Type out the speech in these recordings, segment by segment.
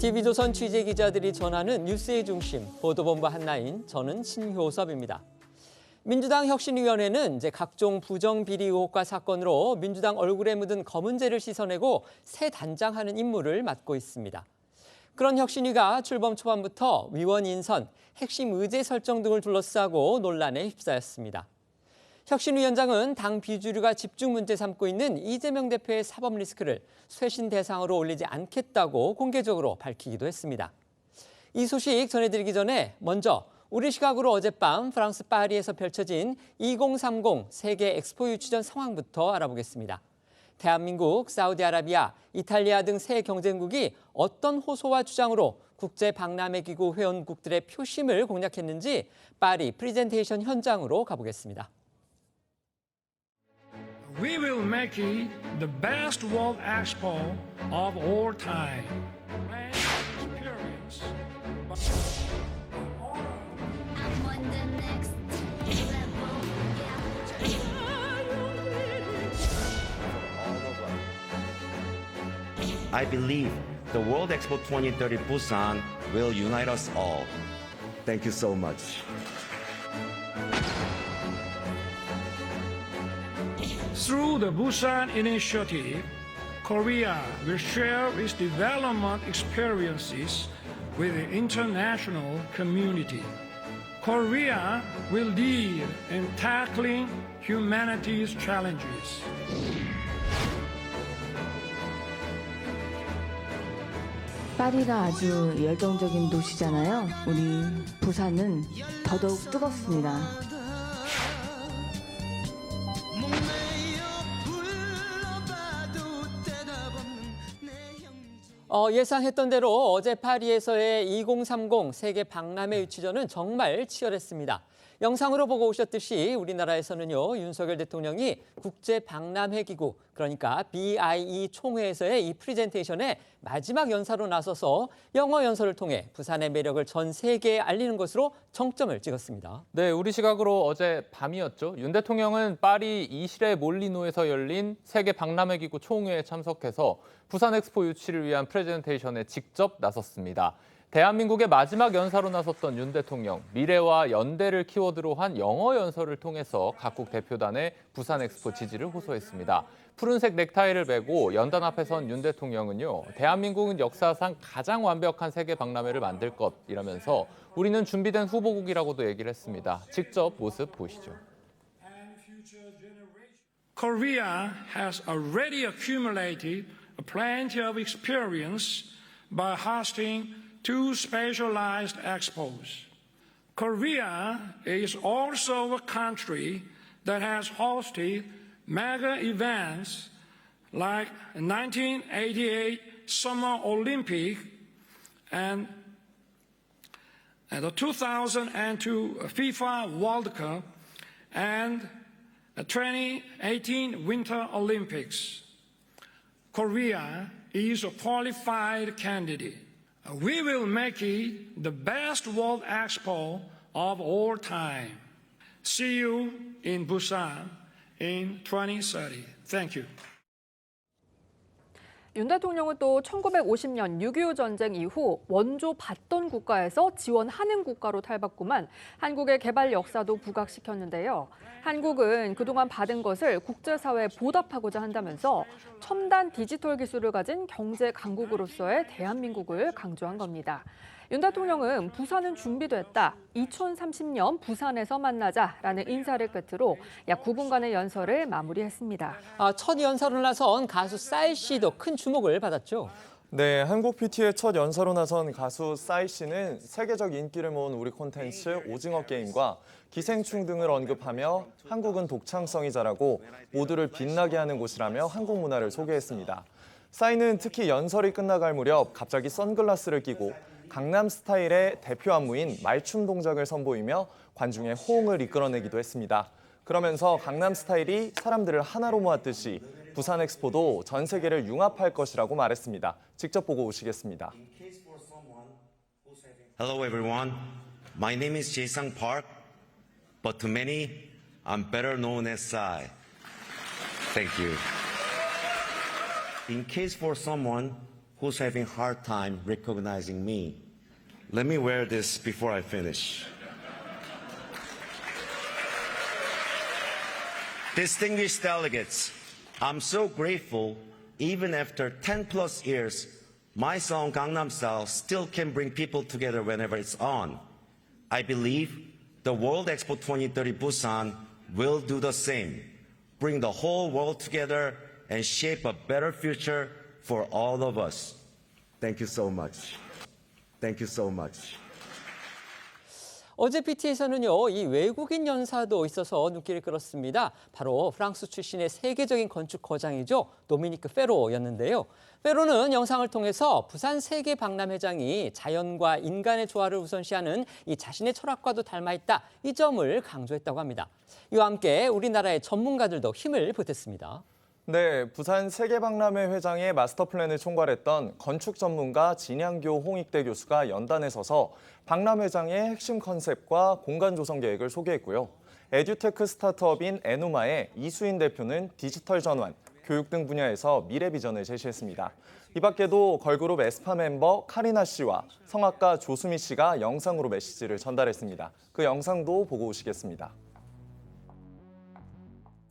TV조선 취재기자들이 전하는 뉴스의 중심, 보도본부 한나인, 저는 신효섭입니다. 민주당 혁신위원회는 이제 각종 부정비리 의혹과 사건으로 민주당 얼굴에 묻은 검은재를 씻어내고 새 단장하는 임무를 맡고 있습니다. 그런 혁신위가 출범 초반부터 위원 인선, 핵심 의제 설정 등을 둘러싸고 논란에 휩싸였습니다. 혁신위원장은 당 비주류가 집중 문제 삼고 있는 이재명 대표의 사법 리스크를 쇄신 대상으로 올리지 않겠다고 공개적으로 밝히기도 했습니다. 이 소식 전해드리기 전에 먼저 우리 시각으로 어젯밤 프랑스 파리에서 펼쳐진 2030 세계 엑스포 유치전 상황부터 알아보겠습니다. 대한민국, 사우디아라비아, 이탈리아 등 세 경쟁국이 어떤 호소와 주장으로 국제박람회기구 회원국들의 표심을 공략했는지 파리 프레젠테이션 현장으로 가보겠습니다. We will make it the best World Expo of all time. Experience. I'm on the next level. I believe the World Expo 2030 Busan will unite us all. Thank you so much. Through the Busan Initiative, Korea will share its development experiences with the international community. Korea will lead in tackling humanity's challenges. 파리가 아주 열정적인 도시잖아요. 우리 부산은 더더욱 뜨겁습니다. 예상했던 대로 어제 파리에서의 2030 세계 박람회 유치전은 정말 치열했습니다. 영상으로 보고 오셨듯이 우리나라에서는요, 윤석열 대통령이 국제박람회기구, 그러니까 BIE 총회에서의 이 프레젠테이션에 마지막 연사로 나서서 영어 연설을 통해 부산의 매력을 전 세계에 알리는 것으로 정점을 찍었습니다. 네, 우리 시각으로 어제 밤이었죠. 윤 대통령은 파리 이실의 몰리노에서 열린 세계 박람회기구 총회에 참석해서 부산 엑스포 유치를 위한 프레젠테이션에 직접 나섰습니다. 대한민국의 마지막 연사로 나섰던 윤 대통령, 미래와 연대를 키워드로 한 영어 연설을 통해서 각국 대표단의 부산 엑스포 지지를 호소했습니다. 푸른색 넥타이를 메고 연단 앞에 선 윤 대통령은요, 대한민국은 역사상 가장 완벽한 세계 박람회를 만들 것이라면서 우리는 준비된 후보국이라고도 얘기를 했습니다. 직접 모습 보시죠. Korea has already accumulated plenty of experience by hosting two specialized expos. Korea is also a country that has hosted mega events like 1988 Summer Olympic and the 2002 FIFA World Cup and the 2018 Winter Olympics. Korea is a qualified candidate. We will make it the best World Expo of all time. See you in Busan in 2030. Thank you. 윤 대통령은 또 1950년 6.25 전쟁 이후 원조 받던 국가에서 지원하는 국가로 탈바꿈한 한국의 개발 역사도 부각시켰는데요. 한국은 그동안 받은 것을 국제사회에 보답하고자 한다면서 첨단 디지털 기술을 가진 경제 강국으로서의 대한민국을 강조한 겁니다. 윤 대통령은 부산은 준비됐다, 2030년 부산에서 만나자라는 인사를 끝으로 약 9분간의 연설을 마무리했습니다. 첫 연설을 나선 가수 싸이 씨도 큰 주목을 받았죠. 네, 한국 PT의 첫 연사로 나선 가수 싸이 씨는 세계적 인기를 모은 우리 콘텐츠 오징어 게임과 기생충 등을 언급하며 한국은 독창성이 자라고 모두를 빛나게 하는 곳이라며 한국 문화를 소개했습니다. 싸이는 특히 연설이 끝나갈 무렵 갑자기 선글라스를 끼고 강남 스타일의 대표 안무인 말춤 동작을 선보이며 관중의 호응을 이끌어내기도 했습니다. 그러면서 강남 스타일이 사람들을 하나로 모았듯이 부산 엑스포도 전 세계를 융합할 것이라고 말했습니다. 직접 보고 오시겠습니다. Hello everyone. My name is Jae-sang Park, but to many, I'm better known as Psy. Thank you. In case for someone who's having hard time recognizing me. Let me wear this before I finish. Distinguished delegates, I'm so grateful even after 10 plus years, my song Gangnam Style still can bring people together whenever it's on. I believe the World Expo 2030 Busan will do the same, bring the whole world together and shape a better future for all of us. Thank you so much. Thank you so much. 어제 PT에서는요, 이 외국인 연사도 있어서 눈길을 끌었습니다. 바로 프랑스 출신의 세계적인 건축 거장이죠. 도미니크 페로였는데요. 페로는 영상을 통해서 부산 세계 박람회장이 자연과 인간의 조화를 우선시하는 이 자신의 철학과도 닮아 있다. 이 점을 강조했다고 합니다. 이와 함께 우리나라의 전문가들도 힘을 보탰습니다. 네, 부산 세계박람회 회장의 마스터 플랜을 총괄했던 건축 전문가 진양교 홍익대 교수가 연단에 서서 박람회장의 핵심 컨셉과 공간 조성 계획을 소개했고요. 에듀테크 스타트업인 에누마의 이수인 대표는 디지털 전환, 교육 등 분야에서 미래 비전을 제시했습니다. 이 밖에도 걸그룹 에스파 멤버 카리나 씨와 성악가 조수미 씨가 영상으로 메시지를 전달했습니다. 그 영상도 보고 오시겠습니다.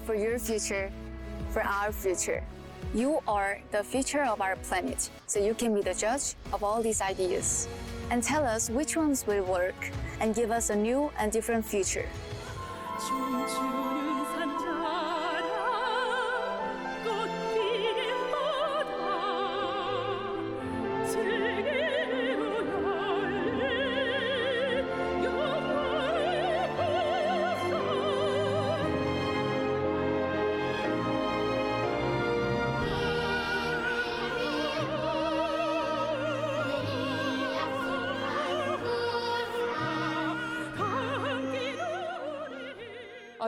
For your future. For our future. You are the future of our planet, so you can be the judge of all these ideas and tell us which ones will work and give us a new and different future.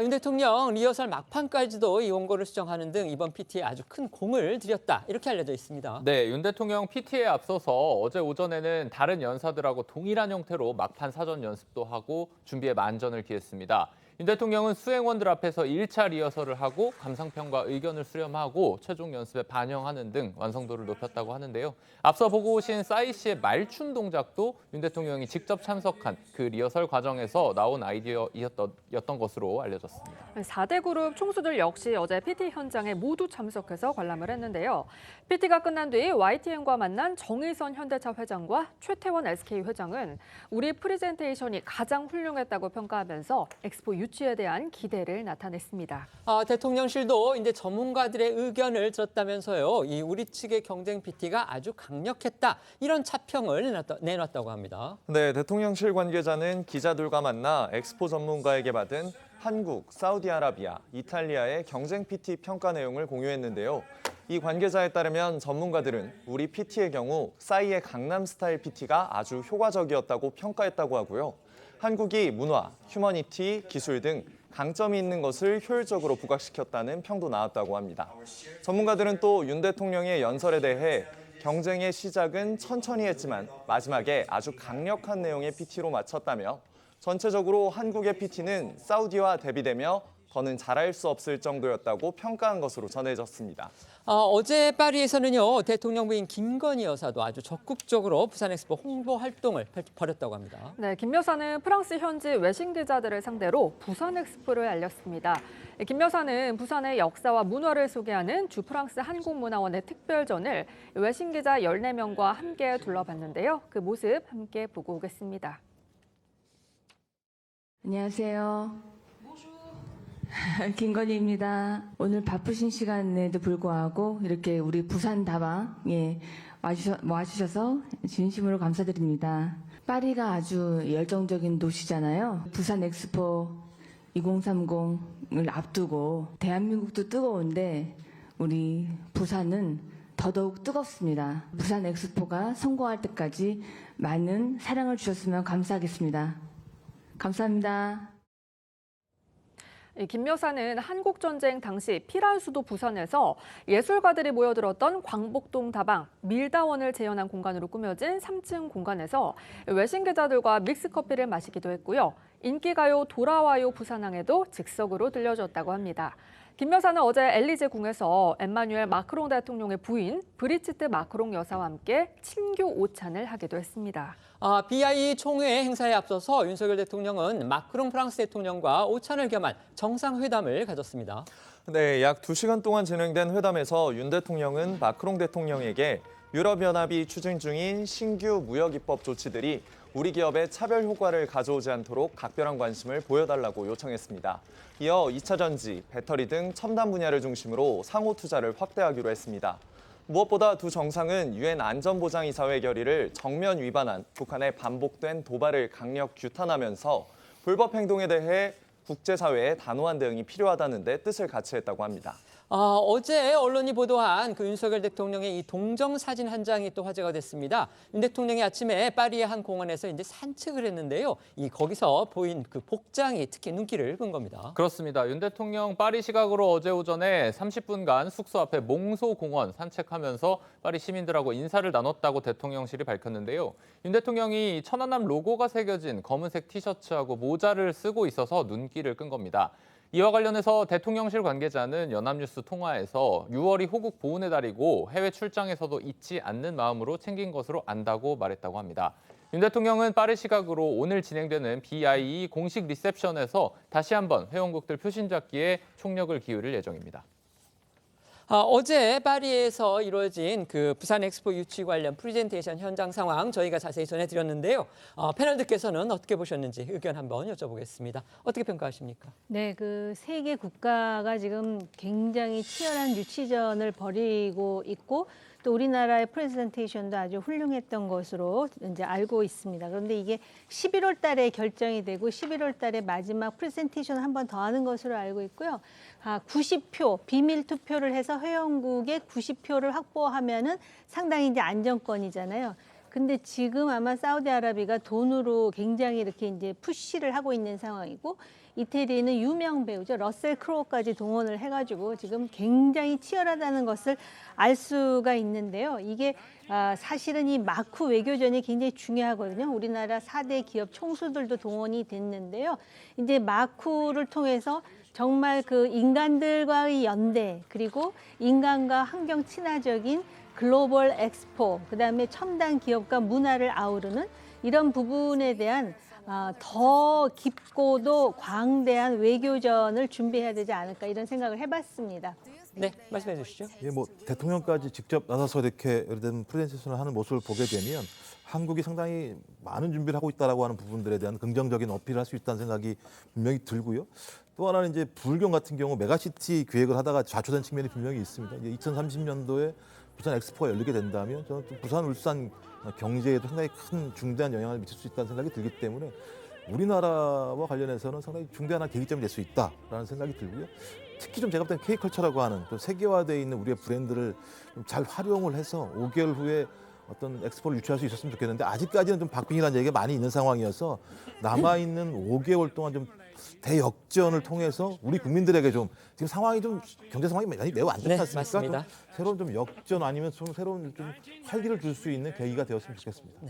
윤 대통령 리허설 막판까지도 이 원고를 수정하는 등 이번 PT에 아주 큰 공을 들였다. 이렇게 알려져 있습니다. 네, 윤 대통령 PT에 앞서서 어제 오전에는 다른 연사들하고 동일한 형태로 막판 사전 연습도 하고 준비에 만전을 기했습니다. 윤 대통령은 수행원들 앞에서 1차 리허설을 하고 감상평과 의견을 수렴하고 최종 연습에 반영하는 등 완성도를 높였다고 하는데요. 앞서 보고 오신 싸이 씨의 말춤 동작도 윤 대통령이 직접 참석한 그 리허설 과정에서 나온 아이디어였던 것으로 알려졌습니다. 4대 그룹 총수들 역시 어제 PT 현장에 모두 참석해서 관람을 했는데요. PT가 끝난 뒤 YTN과 만난 정의선 현대차 회장과 최태원 SK 회장은 우리 프레젠테이션이 가장 훌륭했다고 평가하면서 엑스포 유치에 대한 기대를 나타냈습니다. 대통령실도 이제 전문가들의 의견을 들었다면서요. 이 우리 측의 경쟁 PT가 아주 강력했다. 이런 차평을 내놨다고 합니다. 네, 대통령실 관계자는 기자들과 만나 엑스포 전문가에게 받은 한국, 사우디아라비아, 이탈리아의 경쟁 PT 평가 내용을 공유했는데요. 이 관계자에 따르면 전문가들은 우리 PT의 경우 싸이의 강남 스타일 PT가 아주 효과적이었다고 평가했다고 하고요. 한국이 문화, 휴머니티, 기술 등 강점이 있는 것을 효율적으로 부각시켰다는 평도 나왔다고 합니다. 전문가들은 또 윤 대통령의 연설에 대해 경쟁의 시작은 천천히 했지만 마지막에 아주 강력한 내용의 PT로 마쳤다며 전체적으로 한국의 PT는 사우디와 대비되며 더는 잘할 수 없을 정도였다고 평가한 것으로 전해졌습니다. 어제 파리에서는요. 대통령 부인 김건희 여사도 아주 적극적으로 부산 엑스포 홍보 활동을 벌였다고 합니다. 네, 김 여사는 프랑스 현지 외신 기자들을 상대로 부산 엑스포를 알렸습니다. 김 여사는 부산의 역사와 문화를 소개하는 주 프랑스 한국문화원의 특별전을 외신 기자 14명과 함께 둘러봤는데요. 그 모습 함께 보고 오겠습니다. 안녕하세요. 김건희입니다. 오늘 바쁘신 시간에도 불구하고 이렇게 우리 부산 다방에 와주셔서 진심으로 감사드립니다. 파리가 아주 열정적인 도시잖아요. 부산 엑스포 2030을 앞두고 대한민국도 뜨거운데 우리 부산은 더더욱 뜨겁습니다. 부산 엑스포가 성공할 때까지 많은 사랑을 주셨으면 감사하겠습니다. 감사합니다. 김 여사는 한국전쟁 당시 피란 수도 부산에서 예술가들이 모여들었던 광복동 다방, 밀다원을 재현한 공간으로 꾸며진 3층 공간에서 외신 기자들과 믹스커피를 마시기도 했고요. 인기가요 돌아와요 부산항에도 즉석으로 들려줬다고 합니다. 김 여사는 어제 엘리제 궁에서 emmanuel 마크롱 대통령의 부인 브리지트 마크롱 여사와 함께 친교 오찬을 하기도 했습니다. BIE 총회 행사에 앞서서 윤석열 대통령은 마크롱 프랑스 대통령과 오찬을 겸한 정상회담을 가졌습니다. 네, 약 2시간 동안 진행된 회담에서 윤 대통령은 마크롱 대통령에게 유럽연합이 추진 중인 신규 무역입법 조치들이 우리 기업에 차별 효과를 가져오지 않도록 각별한 관심을 보여달라고 요청했습니다. 이어 2차 전지, 배터리 등 첨단 분야를 중심으로 상호 투자를 확대하기로 했습니다. 무엇보다 두 정상은 유엔 안전보장이사회 결의를 정면 위반한 북한의 반복된 도발을 강력 규탄하면서 불법 행동에 대해 국제사회의 단호한 대응이 필요하다는 데 뜻을 같이 했다고 합니다. 어제 언론이 보도한 그 윤석열 대통령의 이 동정 사진 한 장이 또 화제가 됐습니다. 윤 대통령이 아침에 파리의 한 공원에서 이제 산책을 했는데요. 거기서 보인 그 복장이 특히 눈길을 끈 겁니다. 그렇습니다. 윤 대통령 파리 시각으로 어제 오전에 30분간 숙소 앞에 몽소공원 산책하면서 파리 시민들하고 인사를 나눴다고 대통령실이 밝혔는데요. 윤 대통령이 천안함 로고가 새겨진 검은색 티셔츠하고 모자를 쓰고 있어서 눈길을 끈 겁니다. 이와 관련해서 대통령실 관계자는 연합뉴스 통화에서 6월이 호국 보훈의 달이고 해외 출장에서도 잊지 않는 마음으로 챙긴 것으로 안다고 말했다고 합니다. 윤 대통령은 파리 시각으로 오늘 진행되는 BIE 공식 리셉션에서 다시 한번 회원국들 표신잡기에 총력을 기울일 예정입니다. 어제 파리에서 이루어진 그 부산 엑스포 유치 관련 프레젠테이션 현장 상황 저희가 자세히 전해드렸는데요. 패널들께서는 어떻게 보셨는지 의견 한번 여쭤보겠습니다. 어떻게 평가하십니까? 네, 그 세 개 국가가 지금 굉장히 치열한 유치전을 벌이고 있고 또 우리나라의 프레젠테이션도 아주 훌륭했던 것으로 이제 알고 있습니다. 그런데 이게 11월 달에 결정이 되고 11월 달에 마지막 프레젠테이션을 한 번 더 하는 것으로 알고 있고요. 90표, 비밀 투표를 해서 회원국의 90표를 확보하면은 상당히 이제 안정권이잖아요. 근데 지금 아마 사우디아라비아가 돈으로 굉장히 이렇게 이제 푸시를 하고 있는 상황이고 이태리는 유명 배우죠. 러셀 크로우까지 동원을 해가지고 지금 굉장히 치열하다는 것을 알 수가 있는데요. 이게 사실은 이 마쿠 외교전이 굉장히 중요하거든요. 우리나라 4대 기업 총수들도 동원이 됐는데요. 이제 마쿠를 통해서 정말 그 인간들과의 연대 그리고 인간과 환경 친화적인 글로벌 엑스포, 그다음에 첨단 기업과 문화를 아우르는 이런 부분에 대한 더 깊고도 광대한 외교전을 준비해야 되지 않을까 이런 생각을 해봤습니다. 네, 말씀해 주시죠. 예, 뭐 대통령까지 직접 나서서 이렇게 예를 들면 프레젠테이션을 하는 모습을 보게 되면 한국이 상당히 많은 준비를 하고 있다라고 하는 부분들에 대한 긍정적인 어필을 할 수 있다는 생각이 분명히 들고요. 또 하나는 이제 불경 같은 경우 메가시티 계획을 하다가 좌초된 측면이 분명히 있습니다. 이제 2030년도에 부산 엑스포가 열리게 된다면 저는 또 부산 울산 경제에도 상당히 큰 중대한 영향을 미칠 수 있다는 생각이 들기 때문에 우리나라와 관련해서는 상당히 중대한 계기점이 될 수 있다라는 생각이 들고요. 특히 좀 제가 볼 때는 K컬처라고 하는 또 세계화되어 있는 우리의 브랜드를 좀 잘 활용을 해서 5개월 후에 어떤 엑스포를 유치할 수 있었으면 좋겠는데 아직까지는 좀 박빙이라는 얘기가 많이 있는 상황이어서 남아있는 5개월 동안 좀 대역전을 통해서 우리 국민들에게 좀 지금 상황이 좀 경제 상황이 매우 안 좋지 네, 않습니까? 맞습니다. 좀 새로운 좀 역전 아니면 좀 새로운 좀 활기를 줄 수 있는 계기가 되었으면 좋겠습니다.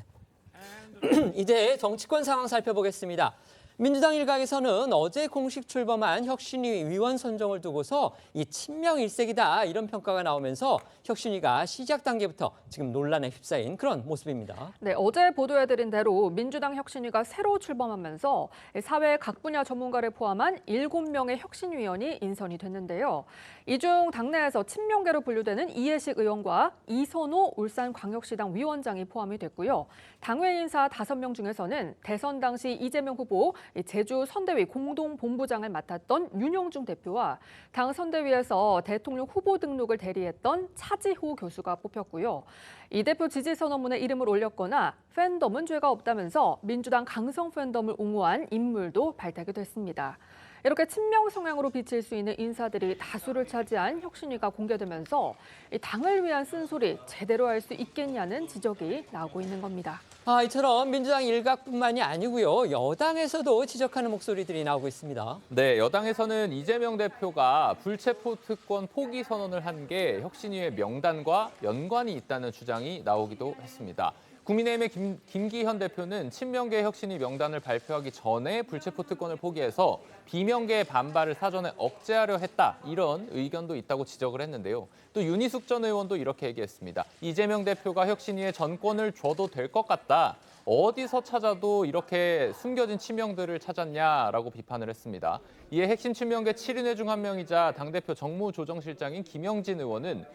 이제 정치권 상황 살펴보겠습니다. 민주당 일각에서는 어제 공식 출범한 혁신위 위원 선정을 두고서 이 친명 일색이다 이런 평가가 나오면서 혁신위가 시작 단계부터 지금 논란에 휩싸인 그런 모습입니다. 네, 어제 보도해드린 대로 민주당 혁신위가 새로 출범하면서 사회 각 분야 전문가를 포함한 7명의 혁신위원이 인선이 됐는데요. 이 중 당내에서 친명계로 분류되는 이해식 의원과 이선호 울산광역시당 위원장이 포함이 됐고요. 당외 인사 5명 중에서는 대선 당시 이재명 후보 제주 선대위 공동본부장을 맡았던 윤영중 대표와 당 선대위에서 대통령 후보 등록을 대리했던 차지호 교수가 뽑혔고요. 이 대표 지지 선언문에 이름을 올렸거나 팬덤은 죄가 없다면서 민주당 강성 팬덤을 옹호한 인물도 발탁이 됐습니다. 이렇게 친명 성향으로 비칠 수 있는 인사들이 다수를 차지한 혁신위가 공개되면서 당을 위한 쓴소리 제대로 할 수 있겠냐는 지적이 나오고 있는 겁니다. 이처럼 민주당 일각뿐만이 아니고요. 여당에서도 지적하는 목소리들이 나오고 있습니다. 네, 여당에서는 이재명 대표가 불체포 특권 포기 선언을 한 게 혁신위의 명단과 연관이 있다는 주장이 나오기도 했습니다. 국민의힘의 김기현 대표는 친명계 혁신위 명단을 발표하기 전에 불체포 특권을 포기해서 비명계의 반발을 사전에 억제하려 했다. 이런 의견도 있다고 지적을 했는데요. 또 윤희숙 전 의원도 이렇게 얘기했습니다. 이재명 대표가 혁신위에 전권을 줘도 될 것 같다. 어디서 찾아도 이렇게 숨겨진 친명들을 찾았냐라고 비판을 했습니다. 이에 핵심 친명계 7인회 중 한 명이자 당대표 정무조정실장인 김영진 의원은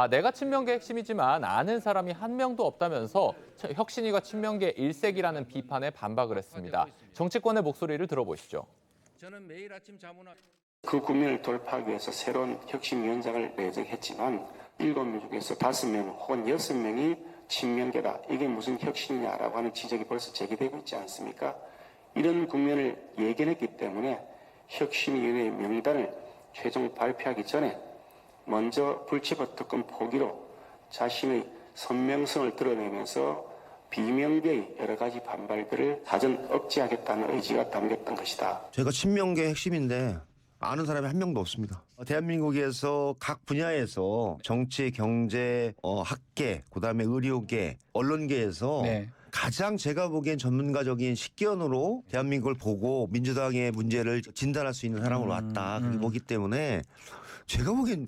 내가 친명계 핵심이지만 아는 사람이 한 명도 없다면서 혁신위가 친명계 일색이라는 비판에 반박을 했습니다. 정치권의 목소리를 들어보시죠. 저는 매일 아침 그 국면을 돌파하기 위해서 새로운 혁신위원장을 내정했지만 7명 중에서 5명 혹은 6명이 친명계다. 이게 무슨 혁신이냐라고 하는 지적이 벌써 제기되고 있지 않습니까? 이런 국면을 예견했기 때문에 혁신위원회 명단을 최종 발표하기 전에 먼저 불체포 특권 포기로 자신의 선명성을 드러내면서 비명계의 여러 가지 반발들을 사전 억제하겠다는 의지가 담겼던 것이다. 제가 친명계 핵심인데 아는 사람이 한 명도 없습니다. 대한민국에서 각 분야에서 정치, 경제, 학계, 그다음에 의료계, 언론계에서 가장 제가 보기엔 전문가적인 식견으로 대한민국을 보고 민주당의 문제를 진단할 수 있는 사람으로 왔다. 그렇게 보기 때문에 제가 보기엔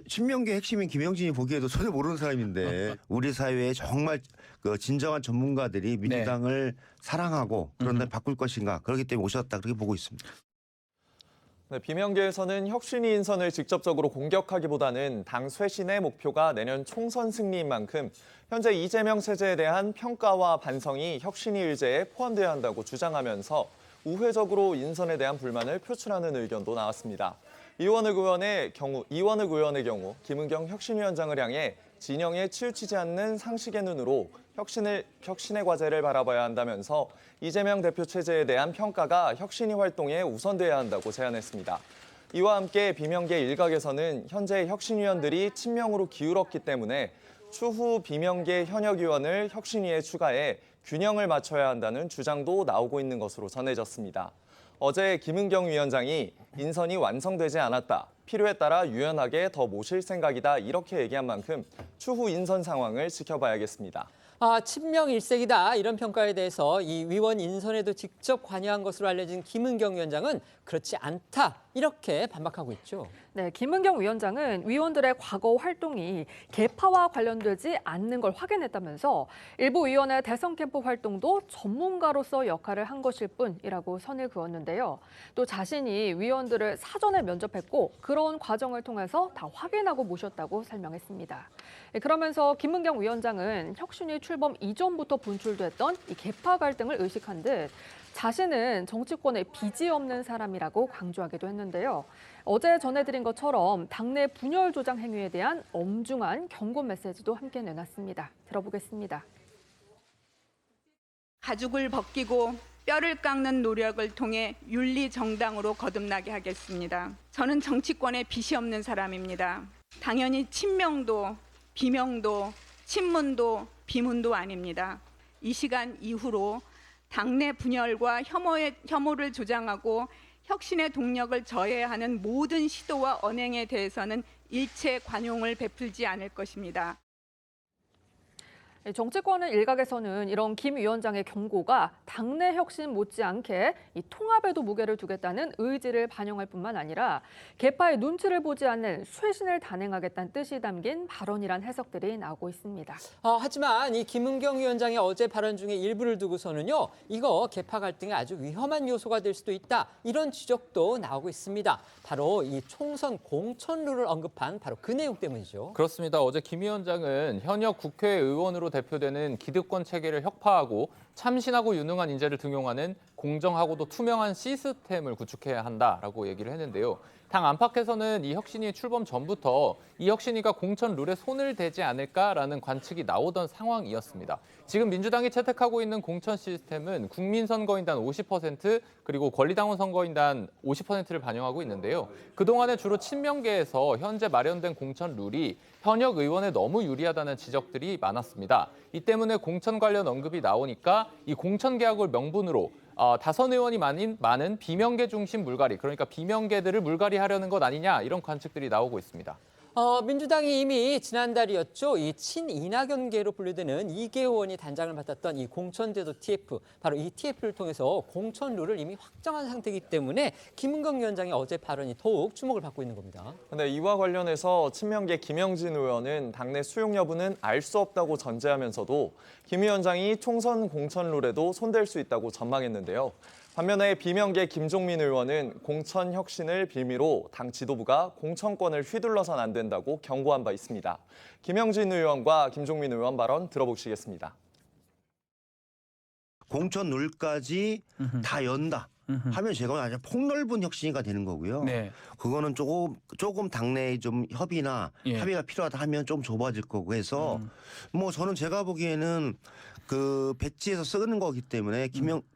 친명계 핵심인 김영진이 보기에도 전혀 모르는 사람인데 우리 사회에 정말 그 진정한 전문가들이 민주당을 사랑하고 그런데 바꿀 것인가 그렇기 때문에 오셨다 그렇게 보고 있습니다. 네, 비명계에서는 혁신위 인선을 직접적으로 공격하기보다는 당 쇄신의 목표가 내년 총선 승리인 만큼 현재 이재명 체제에 대한 평가와 반성이 혁신위 의제에 포함돼야 한다고 주장하면서 우회적으로 인선에 대한 불만을 표출하는 의견도 나왔습니다. 이원흑 의원의 경우 김은경 혁신위원장을 향해 진영에 치우치지 않는 상식의 눈으로 혁신의 과제를 바라봐야 한다면서 이재명 대표 체제에 대한 평가가 혁신위 활동에 우선돼야 한다고 제안했습니다. 이와 함께 비명계 일각에서는 현재 혁신위원들이 친명으로 기울었기 때문에 추후 비명계 현역 의원을 혁신위에 추가해 균형을 맞춰야 한다는 주장도 나오고 있는 것으로 전해졌습니다. 어제 김은경 위원장이 인선이 완성되지 않았다. 필요에 따라 유연하게 더 모실 생각이다. 이렇게 얘기한 만큼 추후 인선 상황을 지켜봐야겠습니다. 친명 일색이다 이런 평가에 대해서 이 위원 인선에도 직접 관여한 것으로 알려진 김은경 위원장은 그렇지 않다 이렇게 반박하고 있죠. 네, 김은경 위원장은 위원들의 과거 활동이 계파와 관련되지 않는 걸 확인했다면서 일부 위원의 대선 캠프 활동도 전문가로서 역할을 한 것일 뿐이라고 선을 그었는데요. 또 자신이 위원들을 사전에 면접했고 그런 과정을 통해서 다 확인하고 모셨다고 설명했습니다. 그러면서 김은경 위원장은 혁신위 출범 이전부터 분출됐던 이 계파 갈등을 의식한 듯 자신은 정치권에 빚이 없는 사람이라고 강조하기도 했는데요. 어제 전해드린 것처럼 당내 분열 조장 행위에 대한 엄중한 경고 메시지도 함께 내놨습니다. 들어보겠습니다. 가죽을 벗기고 뼈를 깎는 노력을 통해 윤리 정당으로 거듭나게 하겠습니다. 저는 정치권에 빚이 없는 사람입니다. 당연히 친명도 비명도 친문도 비문도 아닙니다. 이 시간 이후로 당내 분열과 혐오를 조장하고 혁신의 동력을 저해하는 모든 시도와 언행에 대해서는 일체 관용을 베풀지 않을 것입니다. 정치권 일각에서는 이런 김 위원장의 경고가 당내 혁신 못지않게 이 통합에도 무게를 두겠다는 의지를 반영할 뿐만 아니라 계파의 눈치를 보지 않는 쇄신을 단행하겠다는 뜻이 담긴 발언이란 해석들이 나오고 있습니다. 하지만 이 김은경 위원장의 어제 발언 중에 일부를 두고서는요. 이거 계파 갈등에 아주 위험한 요소가 될 수도 있다. 이런 지적도 나오고 있습니다. 바로 이 총선 공천 룰을 언급한 바로 그 내용 때문이죠. 그렇습니다. 어제 김 위원장은 현역 국회의원으로 대표되는 기득권 체계를 혁파하고 참신하고 유능한 인재를 등용하는 공정하고도 투명한 시스템을 구축해야 한다라고 얘기를 했는데요. 당 안팎에서는 이 혁신위 출범 전부터 이 혁신위가 공천 룰에 손을 대지 않을까라는 관측이 나오던 상황이었습니다. 지금 민주당이 채택하고 있는 공천 시스템은 국민선거인단 50% 그리고 권리당원 선거인단 50%를 반영하고 있는데요. 그동안에 주로 친명계에서 현재 마련된 공천 룰이 현역 의원에 너무 유리하다는 지적들이 많았습니다. 이 때문에 공천 관련 언급이 나오니까 이 공천 개혁을 명분으로 다선 의원이 많은 비명계 중심 물갈이, 그러니까 비명계들을 물갈이하려는 것 아니냐 이런 관측들이 나오고 있습니다. 민주당이 이미 지난달이었죠. 이 친이낙연계로 분류되는 이계호원이 단장을 맡았던 이 공천제도 TF, 바로 이 TF를 통해서 공천 룰을 이미 확정한 상태이기 때문에 김은경 위원장의 어제 발언이 더욱 주목을 받고 있는 겁니다. 근데 이와 관련해서 친명계 김영진 의원은 당내 수용 여부는 알 수 없다고 전제하면서도 김 위원장이 총선 공천 룰에도 손댈 수 있다고 전망했는데요. 반면에 비명계 김종민 의원은 공천 혁신을 빌미로 당 지도부가 공천권을 휘둘러선 안 된다고 경고한 바 있습니다. 김영진 의원과 김종민 의원 발언 들어보시겠습니다. 공천 룰까지 다 연다 하면 제가 아주 폭넓은 혁신이가 되는 거고요. 네. 그거는 조금 당내에 좀 협의나 예. 합의가 필요하다 하면 좀 좁아질 거고 해서 뭐 저는 제가 보기에는 그 배치해서 쓰는 거기 때문에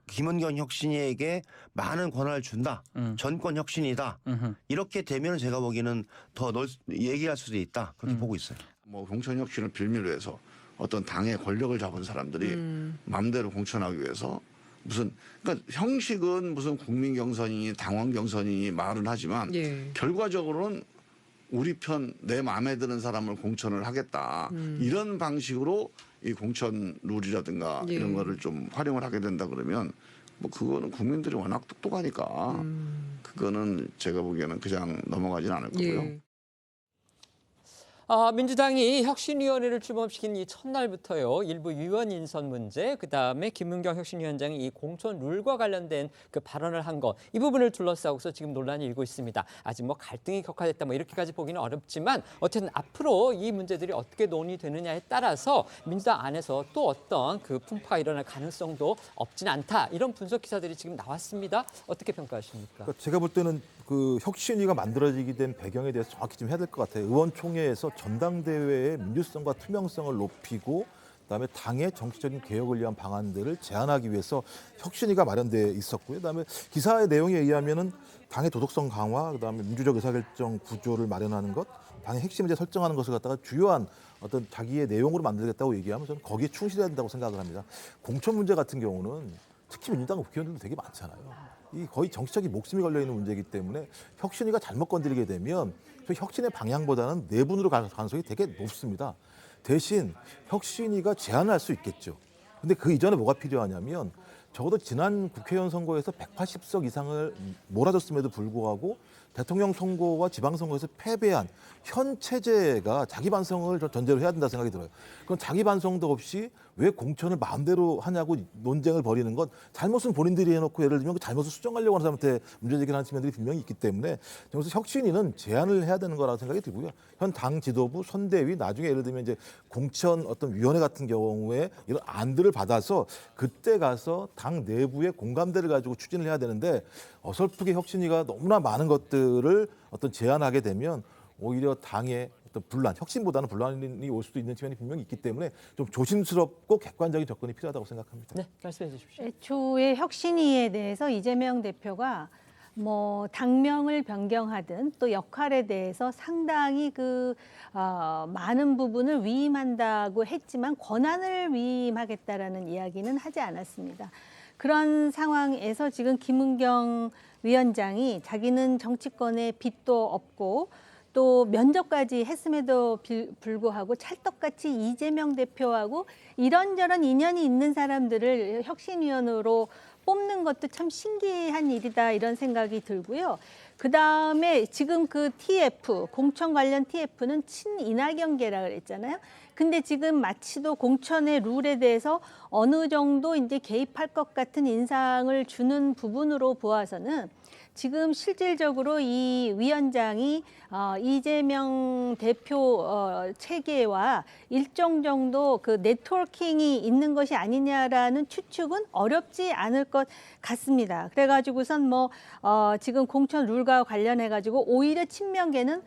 김은경 혁신위에게 많은 권한을 준다. 전권 혁신이다. 이렇게 되면 제가 보기에는 더 얘기할 수도 있다. 그렇게 보고 있어요. 뭐 공천 혁신을 빌미로 해서 어떤 당의 권력을 잡은 사람들이 마음대로 공천하기 위해서 그러니까 형식은 무슨 국민 경선이니 당원 경선이니 말은 하지만 결과적으로는 우리 편 내 마음에 드는 사람을 공천을 하겠다. 이런 방식으로 이 공천 룰이라든가 이런 거를 좀 활용을 하게 된다 그러면 뭐 그거는 국민들이 워낙 똑똑하니까 그거는 제가 보기에는 그냥 넘어가진 않을 거고요. 민주당이 혁신위원회를 출범시킨 이 첫날부터요. 일부 위원 인선 문제, 그다음에 김은경 혁신위원장이 이 공천 룰과 관련된 그 발언을 한 것, 이 부분을 둘러싸고서 지금 논란이 일고 있습니다. 아직 뭐 갈등이 격화됐다 뭐 이렇게까지 보기는 어렵지만 어쨌든 앞으로 이 문제들이 어떻게 논의되느냐에 따라서 민주당 안에서 또 어떤 그 풍파가 일어날 가능성도 없진 않다. 이런 분석 기사들이 지금 나왔습니다. 어떻게 평가하십니까? 그러니까 제가 볼 때는 그 혁신위가 만들어지게 된 배경에 대해서 정확히 좀 해야 될 것 같아요. 의원총회에서 전당대회의 민주성과 투명성을 높이고 그다음에 당의 정치적인 개혁을 위한 방안들을 제안하기 위해서 혁신위가 마련돼 있었고요. 그다음에 기사의 내용에 의하면은 당의 도덕성 강화, 그다음에 민주적 의사결정 구조를 마련하는 것, 당의 핵심 문제 설정하는 것을 갖다가 주요한 어떤 자기의 내용으로 만들겠다고 얘기하면 저는 거기에 충실해야 된다고 생각을 합니다. 공천 문제 같은 경우는 특히 민주당 국회의원들도 되게 많잖아요. 이 거의 정치적인 목숨이 걸려 있는 문제이기 때문에 혁신위가 잘못 건드리게 되면 저 혁신의 방향보다는 내분으로 갈 가능성이 되게 높습니다. 대신 혁신위가 제안을 할 수 있겠죠. 근데 그 이전에 뭐가 필요하냐면 적어도 지난 국회의원 선거에서 180석 이상을 몰아줬음에도 불구하고 대통령 선거와 지방선거에서 패배한 현 체제가 자기 반성을 전제로 해야 된다 생각이 들어요. 그건 자기 반성도 없이 왜 공천을 마음대로 하냐고 논쟁을 벌이는 건 잘못은 본인들이 해놓고 예를 들면 그 잘못을 수정하려고 하는 사람한테 문제제기를 하는 측면들이 분명히 있기 때문에 그래서 혁신위는 제안을 해야 되는 거라고 생각이 들고요. 현 당 지도부, 선대위, 나중에 예를 들면 이제 공천 어떤 위원회 같은 경우에 이런 안들을 받아서 그때 가서 당 내부의 공감대를 가지고 추진을 해야 되는데 어설프게 혁신위가 너무나 많은 것들을 어떤 제안하게 되면 오히려 당의 어떤 분란, 혁신보다는 분란이 올 수도 있는 측면이 분명히 있기 때문에 좀 조심스럽고 객관적인 접근이 필요하다고 생각합니다. 네, 말씀해 주십시오. 애초에 혁신위에 대해서 이재명 대표가 뭐 당명을 변경하든 또 역할에 대해서 상당히 많은 부분을 위임한다고 했지만 권한을 위임하겠다라는 이야기는 하지 않았습니다. 그런 상황에서 지금 김은경 위원장이 자기는 정치권에 빚도 없고 또 면접까지 했음에도 불구하고 찰떡같이 이재명 대표하고 이런저런 인연이 있는 사람들을 혁신위원으로 뽑는 것도 참 신기한 일이다 이런 생각이 들고요. 그다음에 지금 그 TF, 공천 관련 TF는 친이낙연계라 그랬잖아요. 근데 지금 마치도 공천의 룰에 대해서 어느 정도 이제 개입할 것 같은 인상을 주는 부분으로 보아서는 지금 실질적으로 이 위원장이 이재명 대표 체계와 일정 정도 그 네트워킹이 있는 것이 아니냐라는 추측은 어렵지 않을 것 같습니다. 그래가지고선 지금 공천 룰과 관련해가지고 오히려 친명계는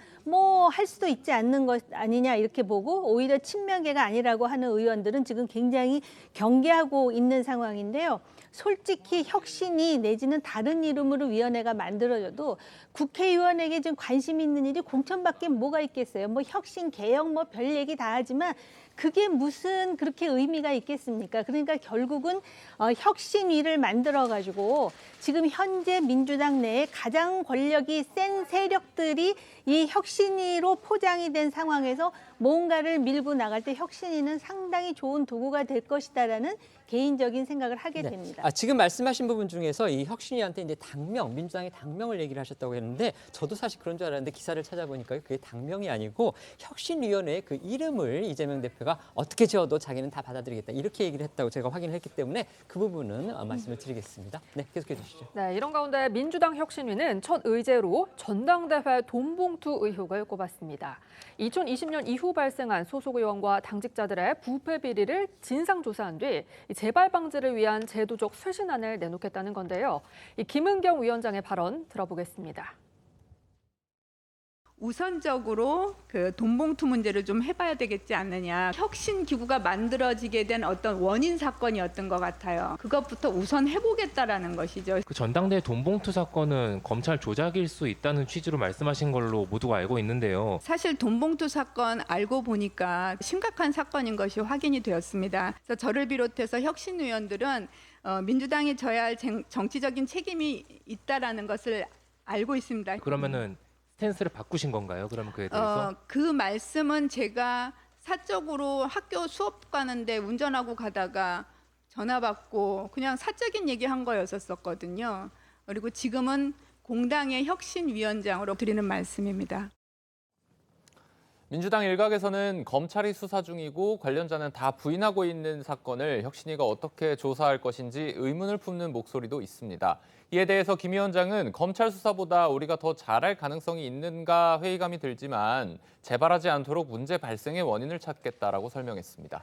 할 수도 있지 않는 것 아니냐 이렇게 보고 오히려 친명계가 아니라고 하는 의원들은 지금 굉장히 경계하고 있는 상황인데요. 솔직히 혁신이 내지는 다른 이름으로 위원회가 만들어져도 국회의원에게 지금 관심 있는 일이 공천밖에 뭐가 있겠어요. 혁신, 개혁 별 얘기 다 하지만 그게 무슨 그렇게 의미가 있겠습니까? 그러니까 결국은 혁신위를 만들어가지고 지금 현재 민주당 내에 가장 권력이 센 세력들이 이 혁신위로 포장이 된 상황에서 뭔가를 밀고 나갈 때 혁신위는 상당히 좋은 도구가 될 것이다라는 개인적인 생각을 하게 됩니다. 지금 말씀하신 부분 중에서 이 혁신위한테 이제 당명, 민주당의 당명을 얘기를 하셨다고 했는데 저도 사실 그런 줄 알았는데 기사를 찾아보니까 그게 당명이 아니고 혁신위원회의 그 이름을 이재명 대표가 어떻게 지어도 자기는 다 받아들이겠다 이렇게 얘기를 했다고 제가 확인을 했기 때문에 그 부분은 말씀을 드리겠습니다. 네, 계속해 주시죠. 네, 이런 가운데 민주당 혁신위는 첫 의제로 전당대회 돈봉투 의혹을 꼽았습니다. 2020년 이후 발생한 소속 의원과 당직자들의 부패 비리를 진상조사한 뒤 재발 방지를 위한 제도적 쇄신안을 내놓겠다는 건데요. 이 김은경 위원장의 발언 들어보겠습니다. 우선적으로 그 돈봉투 문제를 좀 해봐야 되겠지 않느냐. 혁신 기구가 만들어지게 된 어떤 원인 사건이었던 것 같아요. 그것부터 우선 해보겠다라는 것이죠. 그 전당대회 돈봉투 사건은 검찰 조작일 수 있다는 취지로 말씀하신 걸로 모두가 알고 있는데요. 사실 돈봉투 사건 알고 보니까 심각한 사건인 것이 확인이 되었습니다. 그래서 저를 비롯해서 혁신 의원들은 민주당이 져야 할 정치적인 책임이 있다라는 것을 알고 있습니다. 그러면은 스탠스를 바꾸신 건가요? 그러면 그에 대해서? 그 말씀은 제가 사적으로 학교 수업 가는데 운전하고 가다가 전화 받고 그냥 사적인 얘기한 거였었거든요. 그리고 지금은 공당의 혁신위원장으로 드리는 말씀입니다. 민주당 일각에서는 검찰이 수사 중이고 관련자는 다 부인하고 있는 사건을 혁신위가 어떻게 조사할 것인지 의문을 품는 목소리도 있습니다. 이에 대해서 김 위원장은 검찰 수사보다 우리가 더 잘할 가능성이 있는가 회의감이 들지만 재발하지 않도록 문제 발생의 원인을 찾겠다라고 설명했습니다.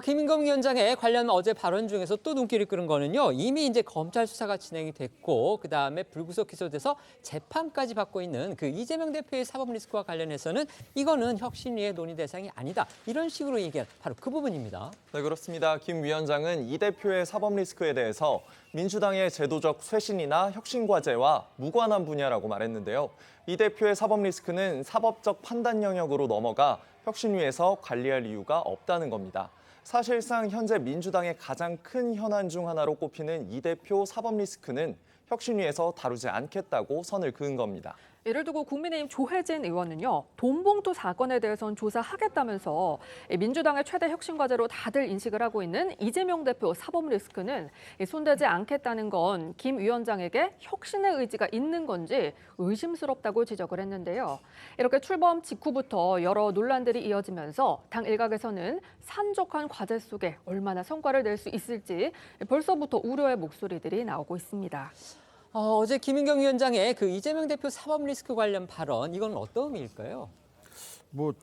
김인경 위원장의 관련 어제 발언 중에서 또 눈길을 끄는 거는요. 이미 이제 검찰 수사가 진행이 됐고 그다음에 불구속 기소돼서 재판까지 받고 있는 그 이재명 대표의 사법 리스크와 관련해서는 이거는 혁신위의 논의 대상이 아니다. 이런 식으로 얘기한 바로 그 부분입니다. 네, 그렇습니다. 김 위원장은 이 대표의 사법 리스크에 대해서 민주당의 제도적 쇄신이나 혁신 과제와 무관한 분야라고 말했는데요. 이 대표의 사법 리스크는 사법적 판단 영역으로 넘어가 혁신위에서 관리할 이유가 없다는 겁니다. 사실상 현재 민주당의 가장 큰 현안 중 하나로 꼽히는 이 대표 사법 리스크는 혁신위에서 다루지 않겠다고 선을 그은 겁니다. 이를 두고 국민의힘 조혜진 의원은요. 돈봉투 사건에 대해서는 조사하겠다면서 민주당의 최대 혁신 과제로 다들 인식을 하고 있는 이재명 대표 사법 리스크는 손대지 않겠다는 건 김 위원장에게 혁신의 의지가 있는 건지 의심스럽다고 지적을 했는데요. 이렇게 출범 직후부터 여러 논란들이 이어지면서 당 일각에서는 산적한 과제 속에 얼마나 성과를 낼 수 있을지 벌써부터 우려의 목소리들이 나오고 있습니다. 어제 김인경 위원장의 그 이재명 대표 사법 리스크 관련 발언, 이건 어떤 의미일까요?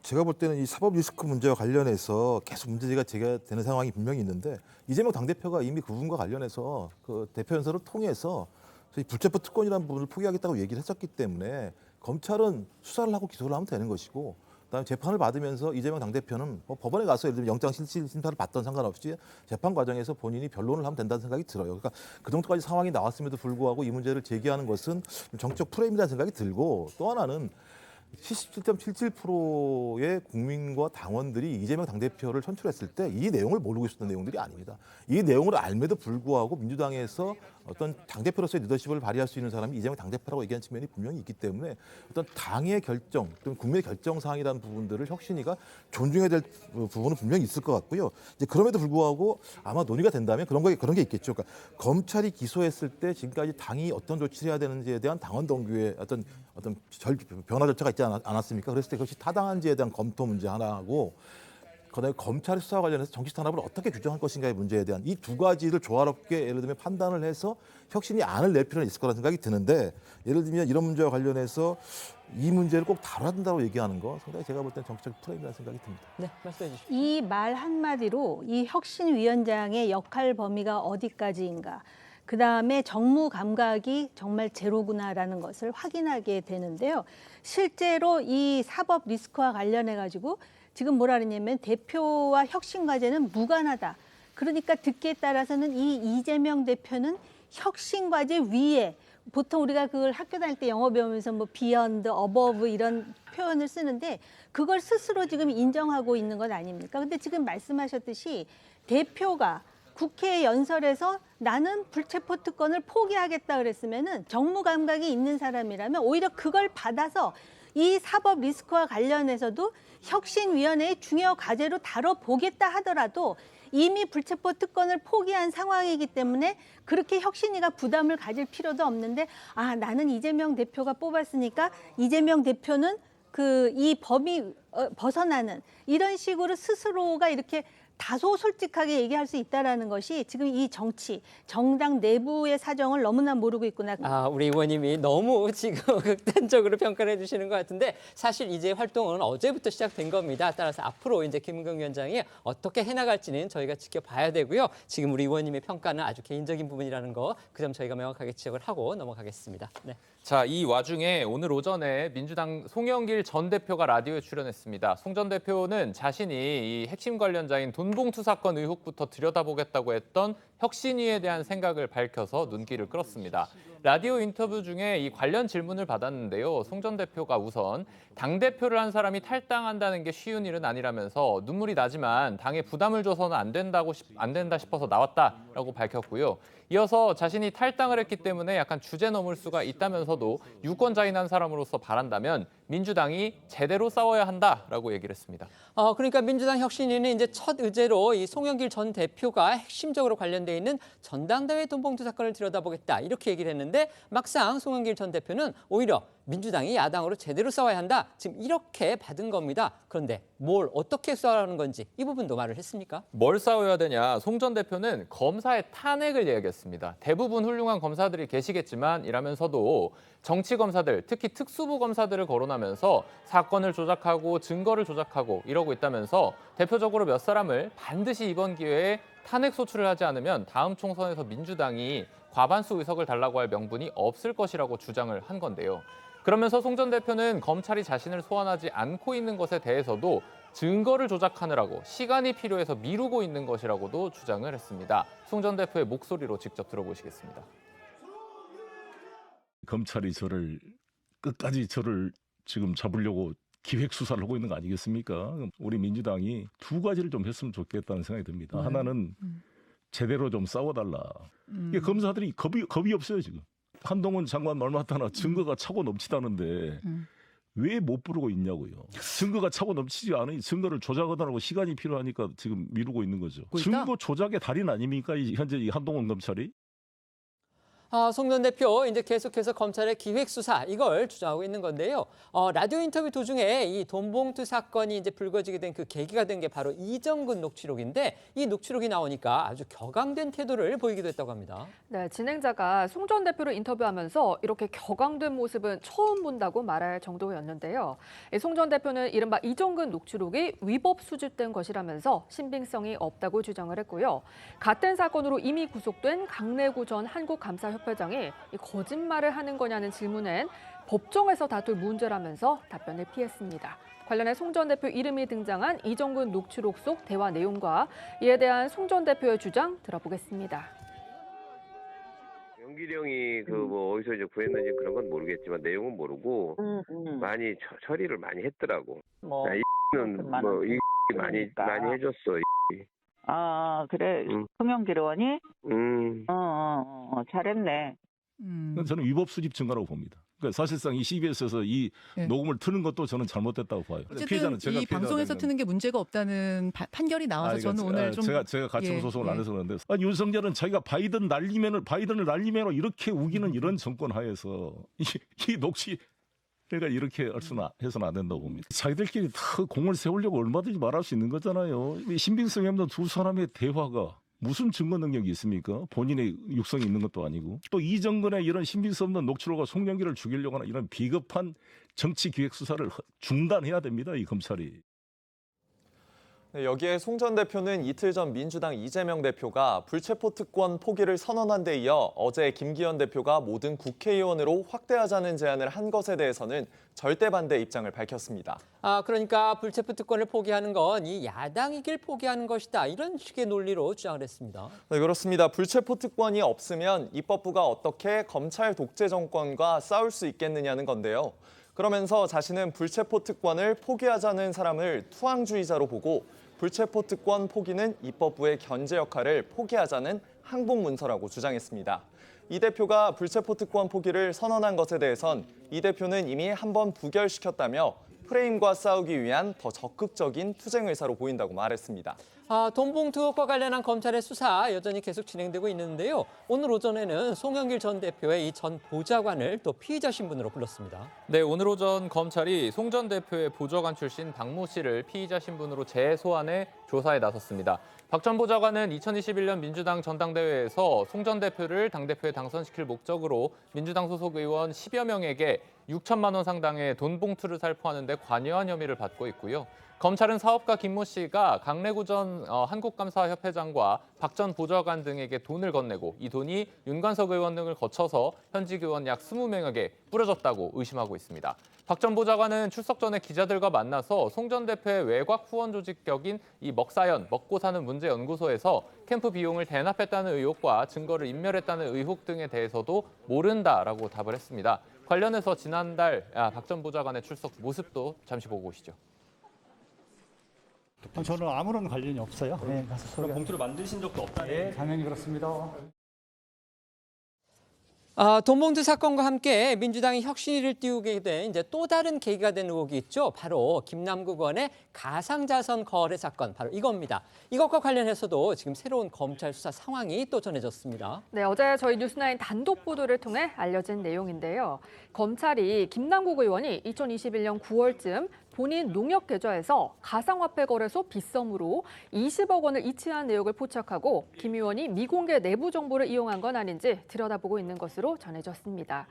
제가 볼 때는 이 사법 리스크 문제와 관련해서 계속 문제가 제기되는 상황이 분명히 있는데 이재명 당대표가 이미 그 부분과 관련해서 그 대표 연설을 통해서 저희 불체포 특권이라는 부분을 포기하겠다고 얘기를 했었기 때문에 검찰은 수사를 하고 기소를 하면 되는 것이고 그다음에 재판을 받으면서 이재명 당대표는 법원에 가서 예를 들면 영장실질심사를 받던 상관없이 재판 과정에서 본인이 변론을 하면 된다는 생각이 들어요. 그러니까 그 정도까지 상황이 나왔음에도 불구하고 이 문제를 제기하는 것은 정치적 프레임이라는 생각이 들고 또 하나는 77.77%의 국민과 당원들이 이재명 당대표를 선출했을 때 이 내용을 모르고 있었던 내용들이 아닙니다. 이 내용을 알매도 불구하고 민주당에서 어떤 당대표로서의 리더십을 발휘할 수 있는 사람이 이재명 당대표라고 얘기한 측면이 분명히 있기 때문에 어떤 당의 결정 또는 국민의 결정 사항이라는 부분들을 혁신위가 존중해야 될 부분은 분명히 있을 것 같고요. 이제 그럼에도 불구하고 아마 논의가 된다면 그런 게 있겠죠. 그러니까 검찰이 기소했을 때 지금까지 당이 어떤 조치를 해야 되는지에 대한 당원 동규의 어떤 변화 절차가 있지 않았습니까? 그랬을 때 그것이 타당한지에 대한 검토 문제 하나하고 그다음에 검찰 수사와 관련해서 정치 탄압을 어떻게 규정할 것인가의 문제에 대한 이 두 가지를 조화롭게 예를 들면 판단을 해서 혁신이 안을 낼 필요는 있을 거라는 생각이 드는데 예를 들면 이런 문제와 관련해서 이 문제를 꼭 다뤄야 된다고 얘기하는 거 상당히 제가 볼 때는 정치적 프레임이라는 생각이 듭니다. 네, 말씀해 주십시오. 이 말 한마디로 이 혁신위원장의 역할 범위가 어디까지인가. 그다음에 정무 감각이 정말 제로구나라는 것을 확인하게 되는데요. 실제로 이 사법 리스크와 관련해 가지고 지금 뭐라 그러냐면 대표와 혁신 과제는 무관하다. 그러니까 듣기에 따라서는 이 이재명 대표는 혁신 과제 위에 보통 우리가 그걸 학교 다닐 때 영어 배우면서 뭐 beyond, above 이런 표현을 쓰는데 그걸 스스로 지금 인정하고 있는 건 아닙니까? 근데 지금 말씀하셨듯이 대표가 국회 연설에서 나는 불체포 특권을 포기하겠다 그랬으면은 정무 감각이 있는 사람이라면 오히려 그걸 받아서 이 사법 리스크와 관련해서도 혁신위원회의 중요 과제로 다뤄보겠다 하더라도 이미 불체포 특권을 포기한 상황이기 때문에 그렇게 혁신위가 부담을 가질 필요도 없는데 나는 이재명 대표가 뽑았으니까 이재명 대표는 이 범위 벗어나는 이런 식으로 스스로가 이렇게 다소 솔직하게 얘기할 수 있다라는 것이 지금 이 정당 내부의 사정을 너무나 모르고 있구나. 우리 의원님이 너무 지금 극단적으로 평가를 해주시는 것 같은데 사실 이제 활동은 어제부터 시작된 겁니다. 따라서 앞으로 이제 김은경 위원장이 어떻게 해나갈지는 저희가 지켜봐야 되고요. 지금 우리 의원님의 평가는 아주 개인적인 부분이라는 거, 그 점 저희가 명확하게 지적을 하고 넘어가겠습니다. 네. 자, 이 와중에 오늘 오전에 민주당 송영길 전 대표가 라디오에 출연했습니다. 송 전 대표는 자신이 이 핵심 관련자인 돈봉투 사건 의혹부터 들여다보겠다고 했던 혁신위에 대한 생각을 밝혀서 눈길을 끌었습니다. 라디오 인터뷰 중에 이 관련 질문을 받았는데요. 송 전 대표가 우선 당대표를 한 사람이 탈당한다는 게 쉬운 일은 아니라면서 눈물이 나지만 당에 부담을 줘서는 안 된다 싶어서 나왔다라고 밝혔고요. 이어서 자신이 탈당을 했기 때문에 약간 주제 넘을 수가 있다면서도 유권자인 사람으로서 바란다면 민주당이 제대로 싸워야 한다라고 얘기를 했습니다. 그러니까 민주당 혁신위는 이제 첫 의제로 이 송영길 전 대표가 핵심적으로 관련돼 있는 전당대회 돈봉투 사건을 들여다보겠다 이렇게 얘기를 했는데 막상 송영길 전 대표는 오히려 민주당이 야당으로 제대로 싸워야 한다. 지금 이렇게 받은 겁니다. 그런데 뭘 어떻게 싸우라는 건지 이 부분도 말을 했습니까? 뭘 싸워야 되냐? 송 전 대표는 검사의 탄핵을 이야기했습니다. 대부분 훌륭한 검사들이 계시겠지만 이라면서도 정치 검사들, 특히 특수부 검사들을 거론하면서 사건을 조작하고 증거를 조작하고 이러고 있다면서 대표적으로 몇 사람을 반드시 이번 기회에 탄핵 소추를 하지 않으면 다음 총선에서 민주당이 과반수 의석을 달라고 할 명분이 없을 것이라고 주장을 한 건데요. 그러면서 송 전 대표는 검찰이 자신을 소환하지 않고 있는 것에 대해서도 증거를 조작하느라고 시간이 필요해서 미루고 있는 것이라고도 주장을 했습니다. 송 전 대표의 목소리로 직접 들어보시겠습니다. 검찰이 끝까지 저를 지금 잡으려고 기획 수사를 하고 있는 거 아니겠습니까? 우리 민주당이 두 가지를 좀 했으면 좋겠다는 생각이 듭니다. 하나는 제대로 좀 싸워달라. 이게 검사들이 겁이 없어요 지금. 한동훈 장관 말 맞다나 증거가 차고 넘치다는데 왜 못 부르고 있냐고요. 증거가 차고 넘치지 않으니 증거를 조작하느라고 시간이 필요하니까 지금 미루고 있는 거죠. 증거 조작의 달인 아닙니까? 현재 이 한동훈 검찰이? 송 전 대표 이제 계속해서 검찰의 기획 수사 이걸 주장하고 있는 건데요. 라디오 인터뷰 도중에 이 돈봉투 사건이 이제 불거지게 된 그 계기가 된 게 바로 이정근 녹취록인데 이 녹취록이 나오니까 아주 격앙된 태도를 보이기도 했다고 합니다. 네, 진행자가 송 전 대표를 인터뷰하면서 이렇게 격앙된 모습은 처음 본다고 말할 정도였는데요. 송 전 대표는 이른바 이정근 녹취록이 위법 수집된 것이라면서 신빙성이 없다고 주장을 했고요. 같은 사건으로 이미 구속된 강래구 전 한국감사협회장이 거짓말을 하는 거냐는 질문엔 법정에서 다툴 문제라면서 답변을 피했습니다. 관련해 송 전 대표 이름이 등장한 이정근 녹취록 속 대화 내용과 이에 대한 송 전 대표의 주장 들어보겠습니다. 영길이 형이 어디서 이제 구했는지 그런 건 모르겠지만 내용은 모르고 많이 처리를 많이 했더라고. 이는 많이 해줬어. 그래. 송영길 의원이? 잘했네. 저는 위법 수집 증거라고 봅니다. 그러니까 사실상 이 CBS에서 이 녹음을 트는 것도 저는 잘못됐다고 봐요. 어쨌든 이 방송에서 트는 게 문제가 없다는 판결이 나와서 저는 오늘 좀 제가 가처분 소송을 안 해서 그런데 윤석열은 자기가 바이든을 날리면으로 이렇게 우기는 이런 정권 하에서 이 녹취 그러니까 이렇게 해서는 안 된다고 봅니다. 자기들끼리 다 공을 세우려고 얼마든지 말할 수 있는 거잖아요. 신빙성이 없는 두 사람의 대화가 무슨 증거 능력이 있습니까? 본인의 육성이 있는 것도 아니고. 또 이정근의 이런 신빙성 없는 녹취록과 송영길을 죽이려고 하는 이런 비겁한 정치 기획 수사를 중단해야 됩니다. 이 검찰이. 네, 여기에 송 전 대표는 이틀 전 민주당 이재명 대표가 불체포 특권 포기를 선언한 데 이어 어제 김기현 대표가 모든 국회의원으로 확대하자는 제안을 한 것에 대해서는 절대 반대 입장을 밝혔습니다. 그러니까 불체포 특권을 포기하는 건 이 야당이길 포기하는 것이다. 이런 식의 논리로 주장을 했습니다. 네, 그렇습니다. 불체포 특권이 없으면 입법부가 어떻게 검찰 독재 정권과 싸울 수 있겠느냐는 건데요. 그러면서 자신은 불체포 특권을 포기하자는 사람을 투항주의자로 보고 불체포 특권 포기는 입법부의 견제 역할을 포기하자는 항복 문서라고 주장했습니다. 이 대표가 불체포 특권 포기를 선언한 것에 대해선 이 대표는 이미 한번 부결시켰다며 프레임과 싸우기 위한 더 적극적인 투쟁 의사로 보인다고 말했습니다. 돈봉투 의혹과 관련한 검찰의 수사 여전히 계속 진행되고 있는데요. 오늘 오전에는 송영길 전 대표의 이 전 보좌관을 또 피의자 신분으로 불렀습니다. 네, 오늘 오전 검찰이 송 전 대표의 보좌관 출신 박모 씨를 피의자 신분으로 재소환해 조사에 나섰습니다. 박 전 보좌관은 2021년 민주당 전당대회에서 송 전 대표를 당대표에 당선시킬 목적으로 민주당 소속 의원 10여 명에게 6천만 원 상당의 돈 봉투를 살포하는 데 관여한 혐의를 받고 있고요. 검찰은 사업가 김모 씨가 강래구 전 한국감사협회장과 박 전 보좌관 등에게 돈을 건네고 이 돈이 윤관석 의원 등을 거쳐서 현직 의원 약 20명에게 뿌려졌다고 의심하고 있습니다. 박 전 보좌관은 출석 전에 기자들과 만나서 송 전 대표의 외곽 후원 조직 격인 이 먹사연, 먹고 사는 문제 연구소에서 캠프 비용을 대납했다는 의혹과 증거를 인멸했다는 의혹 등에 대해서도 모른다라고 답을 했습니다. 관련해서 지난달 박 전 보좌관의 출석 모습도 잠시 보고 오시죠. 저는 아무런 관련이 없어요. 네, 그럼 봉투를 만드신 적도 없다는? 네, 당연히 그렇습니다. 돈봉투 사건과 함께 민주당이 혁신위를 띄우게 된 이제 또 다른 계기가 된 의혹이 있죠. 바로 김남국 의원의 가상자산 거래 사건, 바로 이겁니다. 이것과 관련해서도 지금 새로운 검찰 수사 상황이 또 전해졌습니다. 네, 어제 저희 뉴스나인 단독 보도를 통해 알려진 내용인데요. 검찰이 김남국 의원이 2021년 9월쯤 본인 농협 계좌에서 가상화폐 거래소 빗썸으로 20억 원을 이체한 내역을 포착하고 김 의원이 미공개 내부 정보를 이용한 건 아닌지 들여다보고 있는 것으로 전해졌습니다.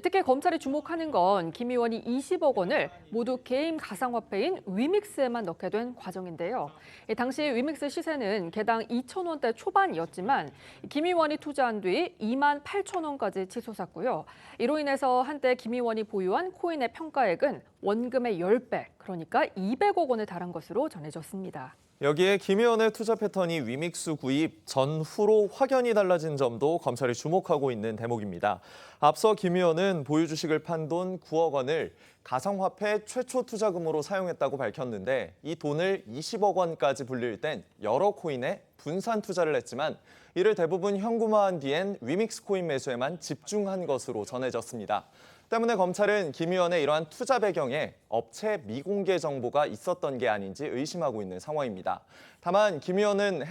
특히 검찰이 주목하는 건 김 의원이 20억 원을 모두 개인 가상화폐인 위믹스에만 넣게 된 과정인데요. 당시 위믹스 시세는 개당 2,000원대 초반이었지만 김 의원이 투자한 뒤 28,000원까지 치솟았고요. 이로 인해서 한때 김 의원이 보유한 코인의 평가액은 원금의 10배, 그러니까 200억 원에 달한 것으로 전해졌습니다. 여기에 김 의원의 투자 패턴이 위믹스 구입 전후로 확연히 달라진 점도 검찰이 주목하고 있는 대목입니다. 앞서 김 의원은 보유 주식을 판 돈 9억 원을 가상화폐 최초 투자금으로 사용했다고 밝혔는데 이 돈을 20억 원까지 불릴 땐 여러 코인에 분산 투자를 했지만 이를 대부분 현금화한 뒤엔 위믹스 코인 매수에만 집중한 것으로 전해졌습니다. 때문에 검찰은 김 의원의 이러한 투자 배경에 업체 미공개 정보가 있었던 게 아닌지 의심하고 있는 상황입니다. 다만 김 의원의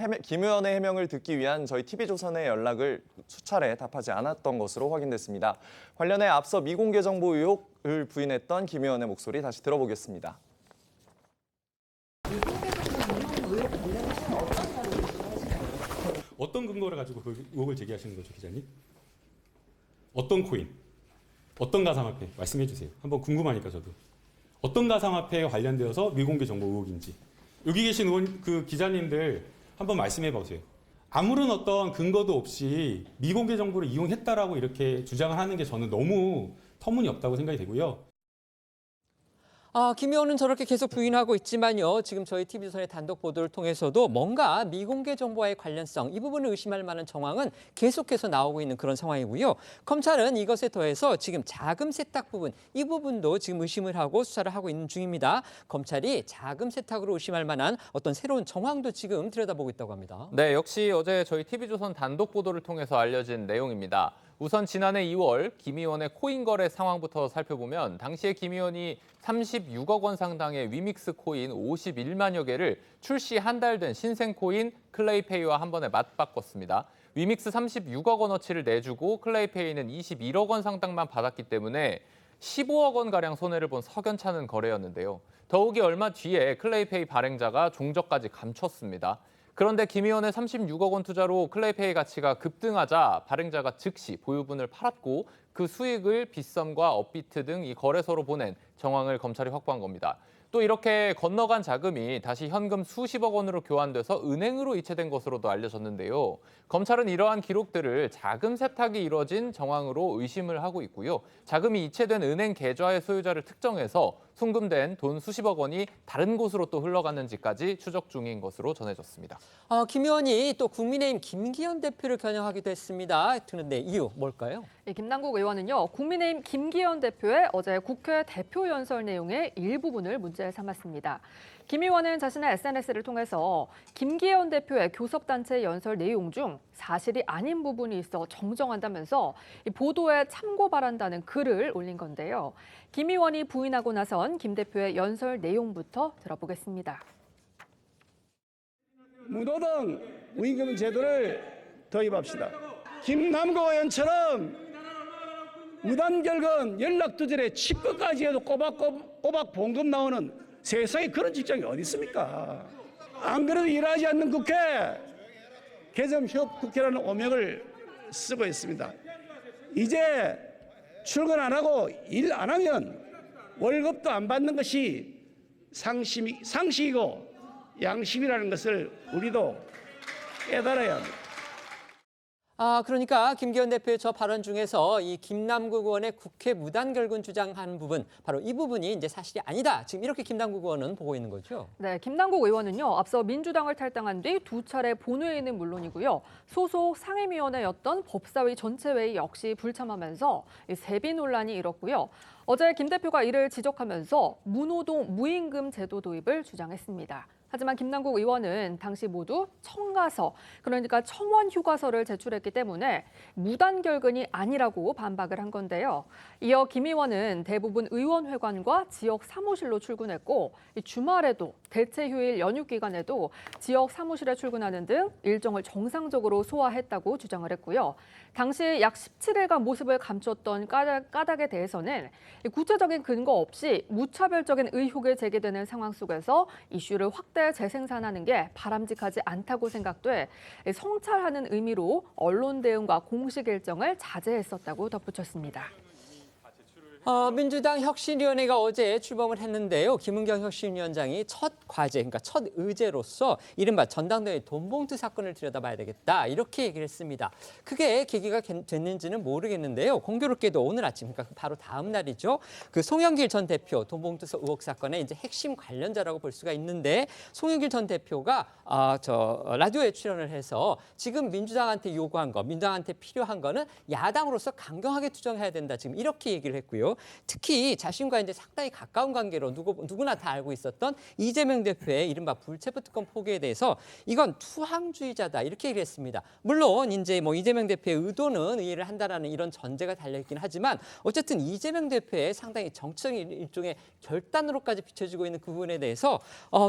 해명을 듣기 위한 저희 TV조선의 연락을 수차례 답하지 않았던 것으로 확인됐습니다. 관련해 앞서 미공개 정보 의혹을 부인했던 김 의원의 목소리 다시 들어보겠습니다. 어떤 근거를 가지고 그 의혹을 제기하시는 거죠, 기자님? 어떤 코인? 어떤 가상화폐? 말씀해 주세요. 한번 궁금하니까 저도. 어떤 가상화폐에 관련되어서 미공개 정보 의혹인지. 여기 계신 의원, 그 기자님들 한번 말씀해 보세요. 아무런 어떤 근거도 없이 미공개 정보를 이용했다라고 이렇게 주장을 하는 게 저는 너무 터무니없다고 생각이 되고요. 김 의원은 저렇게 계속 부인하고 있지만요. 지금 저희 TV조선의 단독 보도를 통해서도 뭔가 미공개 정보와의 관련성, 이 부분을 의심할 만한 정황은 계속해서 나오고 있는 그런 상황이고요. 검찰은 이것에 더해서 지금 자금 세탁 부분, 이 부분도 지금 의심을 하고 수사를 하고 있는 중입니다. 검찰이 자금 세탁으로 의심할 만한 어떤 새로운 정황도 지금 들여다보고 있다고 합니다. 네, 역시 어제 저희 TV조선 단독 보도를 통해서 알려진 내용입니다. 우선 지난해 2월 김 의원의 코인 거래 상황부터 살펴보면 당시에 김 의원이 36억 원 상당의 위믹스 코인 51만여 개를 출시 한 달 된 신생 코인 클레이페이와 한 번에 맞바꿨습니다. 위믹스 36억 원어치를 내주고 클레이페이는 21억 원 상당만 받았기 때문에 15억 원가량 손해를 본 석연찮은 거래였는데요. 더욱이 얼마 뒤에 클레이페이 발행자가 종저까지 감췄습니다. 그런데 김 의원의 36억 원 투자로 클레이페이 가치가 급등하자 발행자가 즉시 보유분을 팔았고 그 수익을 빗썸과 업비트 등 이 거래소로 보낸 정황을 검찰이 확보한 겁니다. 또 이렇게 건너간 자금이 다시 현금 수십억 원으로 교환돼서 은행으로 이체된 것으로도 알려졌는데요. 검찰은 이러한 기록들을 자금 세탁이 이뤄진 정황으로 의심을 하고 있고요. 자금이 이체된 은행 계좌의 소유자를 특정해서 송금된 돈 수십억 원이 다른 곳으로 또 흘러갔는지까지 추적 중인 것으로 전해졌습니다. 김 의원이 또 국민의힘 김기현 대표를 겨냥하기도 했습니다. 그런데 이유 뭘까요? 김남국 의원은요, 국민의힘 김기현 대표의 어제 국회 대표 연설 내용의 일부분을 문제 삼았습니다. 김 의원은 자신의 SNS를 통해서 김기현 대표의 교섭단체 연설 내용 중 사실이 아닌 부분이 있어 정정한다면서 이 보도에 참고 바란다는 글을 올린 건데요. 김 의원이 부인하고 나선 김 대표의 연설 내용부터 들어보겠습니다. 무노동 무임금 제도를 도입합시다. 김남국 의원처럼 무단결근 연락두절에 치과까지 해도 꼬박 봉급 나오는 세상에 그런 직장이 어디 있습니까? 안 그래도 일하지 않는 국회, 개점휴업 국회라는 오명을 쓰고 있습니다. 이제 출근 안 하고 일 안 하면 월급도 안 받는 것이 상식이고 양심이라는 것을 우리도 깨달아야 합니다. 그러니까 김기현 대표의 저 발언 중에서 이 김남국 의원의 국회 무단결근 주장하는 부분, 바로 이 부분이 이제 사실이 아니다. 지금 이렇게 김남국 의원은 보고 있는 거죠. 네, 김남국 의원은요, 앞서 민주당을 탈당한 뒤 2차례 본회의는 물론이고요, 소속 상임위원회였던 법사위 전체회의 역시 불참하면서 세비 논란이 일었고요. 어제 김 대표가 이를 지적하면서 무노동 무임금 제도 도입을 주장했습니다. 하지만 김남국 의원은 당시 모두 청가서, 그러니까 청원 휴가서를 제출했기 때문에 무단결근이 아니라고 반박을 한 건데요. 이어 김 의원은 대부분 의원회관과 지역 사무실로 출근했고 주말에도 대체휴일 연휴 기간에도 지역 사무실에 출근하는 등 일정을 정상적으로 소화했다고 주장을 했고요. 당시 약 17일간 모습을 감췄던 까닭에 대해서는 구체적인 근거 없이 무차별적인 의혹이 제기되는 상황 속에서 이슈를 확대 재생산하는 게 바람직하지 않다고 생각돼 성찰하는 의미로 언론 대응과 공식 일정을 자제했었다고 덧붙였습니다. 민주당 혁신위원회가 어제 출범을 했는데요. 김은경 혁신위원장이 첫 과제, 그러니까 첫 의제로서 이른바 전당대회 돈봉투 사건을 들여다봐야 되겠다, 이렇게 얘기를 했습니다. 그게 계기가 됐는지는 모르겠는데요. 공교롭게도 오늘 아침, 그러니까 바로 다음 날이죠. 그 송영길 전 대표 돈봉투 의혹 사건의 이제 핵심 관련자라고 볼 수가 있는데, 송영길 전 대표가 라디오에 출연을 해서 지금 민주당한테 요구한 거, 민주당한테 필요한 거는 야당으로서 강경하게 투쟁해야 된다, 지금 이렇게 얘기를 했고요. 특히 자신과 이제 상당히 가까운 관계로 누구나 다 알고 있었던 이재명 대표의 이른바 불체포 특권 포기에 대해서 이건 투항주의자다, 이렇게 얘기를 했습니다. 물론 이제 이재명 대표의 의도는 이해를 한다라는 이런 전제가 달려 있긴 하지만 어쨌든 이재명 대표의 상당히 정치적인 일종의 결단으로까지 비춰지고 있는 그 부분에 대해서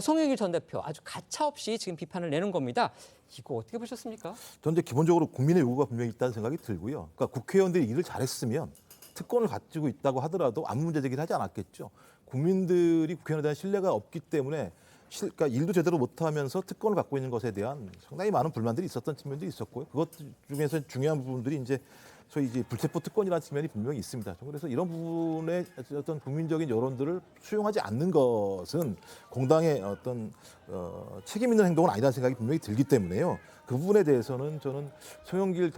송영길 전 대표 아주 가차없이 지금 비판을 내는 겁니다. 이거 어떻게 보셨습니까? 저는 이제 기본적으로 국민의 요구가 분명히 있다는 생각이 들고요. 그러니까 국회의원들이 일을 잘했으면 특권을 가지고 있다고 하더라도 아무 문제 제기를 하지 않았겠죠. 국민들이 국회의원에 대한 신뢰가 없기 때문에 그러니까 일도 제대로 못하면서 특권을 갖고 있는 것에 대한 상당히 많은 불만들이 있었던 측면도 있었고요. 그것 중에서 중요한 부분들이 이제 소위 이제 불체포 특권이라는 측면이 분명히 있습니다. 그래서 이런 부분의 어떤 국민적인 여론들을 수용하지 않는 것은 공당의 어떤 책임 있는 행동은 아니라는 생각이 분명히 들기 때문에요. 그 부분에 대해서는 저는 송영길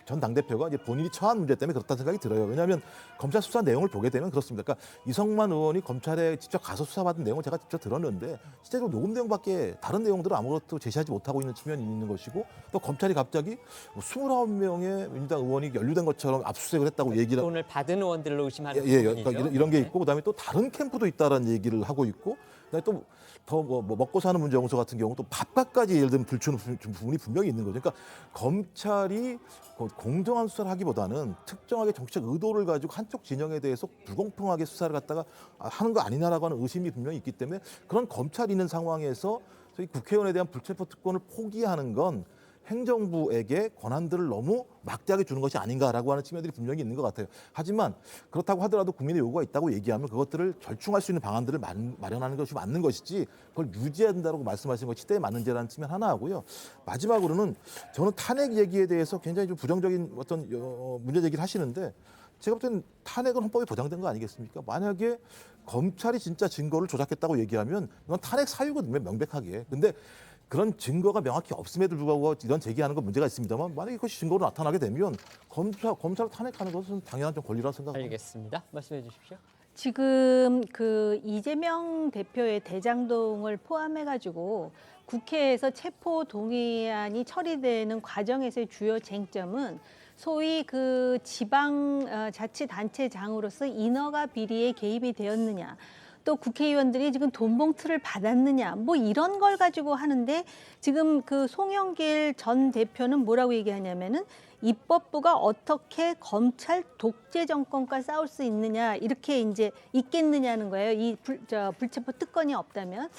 전 당대표가 이제 본인이 처한 문제 때문에 그렇다는 생각이 들어요. 왜냐하면 검찰 수사 내용을 보게 되면 그렇습니다. 그러니까 이성만 의원이 검찰에 직접 가서 수사받은 내용을 제가 직접 들었는데 실제로 녹음 내용밖에 다른 내용들은 아무것도 제시하지 못하고 있는 측면이 있는 것이고, 또 검찰이 갑자기 29명의 민주당 의원이 연루된 것처럼 압수수색을 했다고 얘기를 돈을 받은 의원들로 의심하는 그러니까 이런 게 있고, 그다음에 또 다른 캠프도 있다라는 얘기를 하고 있고, 그다음에 또 더 먹고 사는 문제 연구소 같은 경우 또 밥값까지 예를 들면 들추는 부분이 분명히 있는 거죠. 그러니까 검찰이 공정한 수사를 하기보다는 특정하게 정치적 의도를 가지고 한쪽 진영에 대해서 불공평하게 수사를 갖다가 하는 거 아니냐라고 하는 의심이 분명히 있기 때문에 그런 검찰이 있는 상황에서 저희 국회의원에 대한 불체포 특권을 포기하는 건 행정부에게 권한들을 너무 막대하게 주는 것이 아닌가라고 하는 측면들이 분명히 있는 것 같아요. 하지만 그렇다고 하더라도 국민의 요구가 있다고 얘기하면 그것들을 절충할 수 있는 방안들을 마련하는 것이 맞는 것이지 그걸 유지해야 된다고 말씀하신 것이 시대에 맞는지라는 측면 하나 하고요. 마지막으로는 저는 탄핵 얘기에 대해서 굉장히 좀 부정적인 어떤 문제 제기를 하시는데 제가 볼 때는 탄핵은 헌법에 보장된 거 아니겠습니까? 만약에 검찰이 진짜 증거를 조작했다고 얘기하면 이건 탄핵 사유거든요, 명백하게. 근데 그런 증거가 명확히 없음에도 불구하고 이런 제기하는 건 문제가 있습니다만 만약에 그것이 증거로 나타나게 되면 검찰을 탄핵하는 것은 당연한 좀 권리라고 생각합니다. 알겠습니다. 말씀해 주십시오. 지금 그 이재명 대표의 대장동을 포함해가지고 국회에서 체포 동의안이 처리되는 과정에서의 주요 쟁점은 소위 그 지방자치단체장으로서 인허가 비리에 개입이 되었느냐, 또 국회의원들이 지금 돈 봉투를 받았느냐, 뭐 이런 걸 가지고 하는데 지금 그 송영길 전 대표는 뭐라고 얘기하냐면은 입법부가 어떻게 검찰 독재 정권과 싸울 수 있느냐, 이렇게 이제 있겠느냐는 거예요. 이 불체포 특권이 없다면.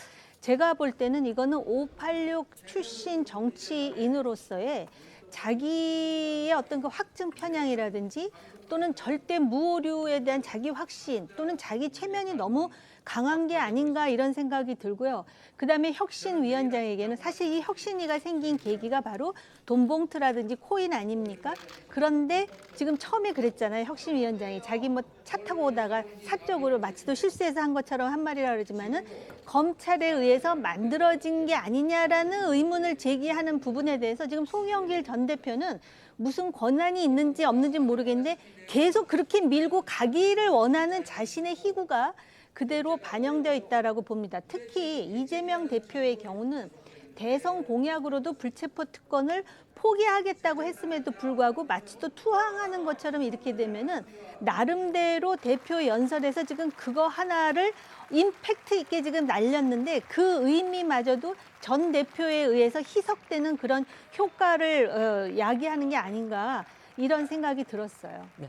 제가 볼 때는 이거는 586 출신 정치인으로서의 자기의 어떤 그 확증 편향이라든지 또는 절대 무오류에 대한 자기 확신 또는 자기 체면이 너무 강한 게 아닌가 이런 생각이 들고요. 그다음에 혁신위원장에게는 사실 이 혁신위가 생긴 계기가 바로 돈봉투라든지 코인 아닙니까? 그런데 지금 처음에 그랬잖아요. 혁신위원장이 자기 뭐 차 타고 오다가 사적으로 마치도 실수해서 한 것처럼 한 말이라 그러지만은 검찰에 의해서 만들어진 게 아니냐라는 의문을 제기하는 부분에 대해서 지금 송영길 전 대표는 무슨 권한이 있는지 없는지 모르겠는데 계속 그렇게 밀고 가기를 원하는 자신의 희구가 그대로 반영되어 있다라고 봅니다. 특히 이재명 대표의 경우는 대선 공약으로도 불체포 특권을 포기하겠다고 했음에도 불구하고 마치 또 투항하는 것처럼 이렇게 되면은 나름대로 대표 연설에서 지금 그거 하나를 임팩트 있게 지금 날렸는데 그 의미마저도 전 대표에 의해서 희석되는 그런 효과를 야기하는 게 아닌가 이런 생각이 들었어요. 네.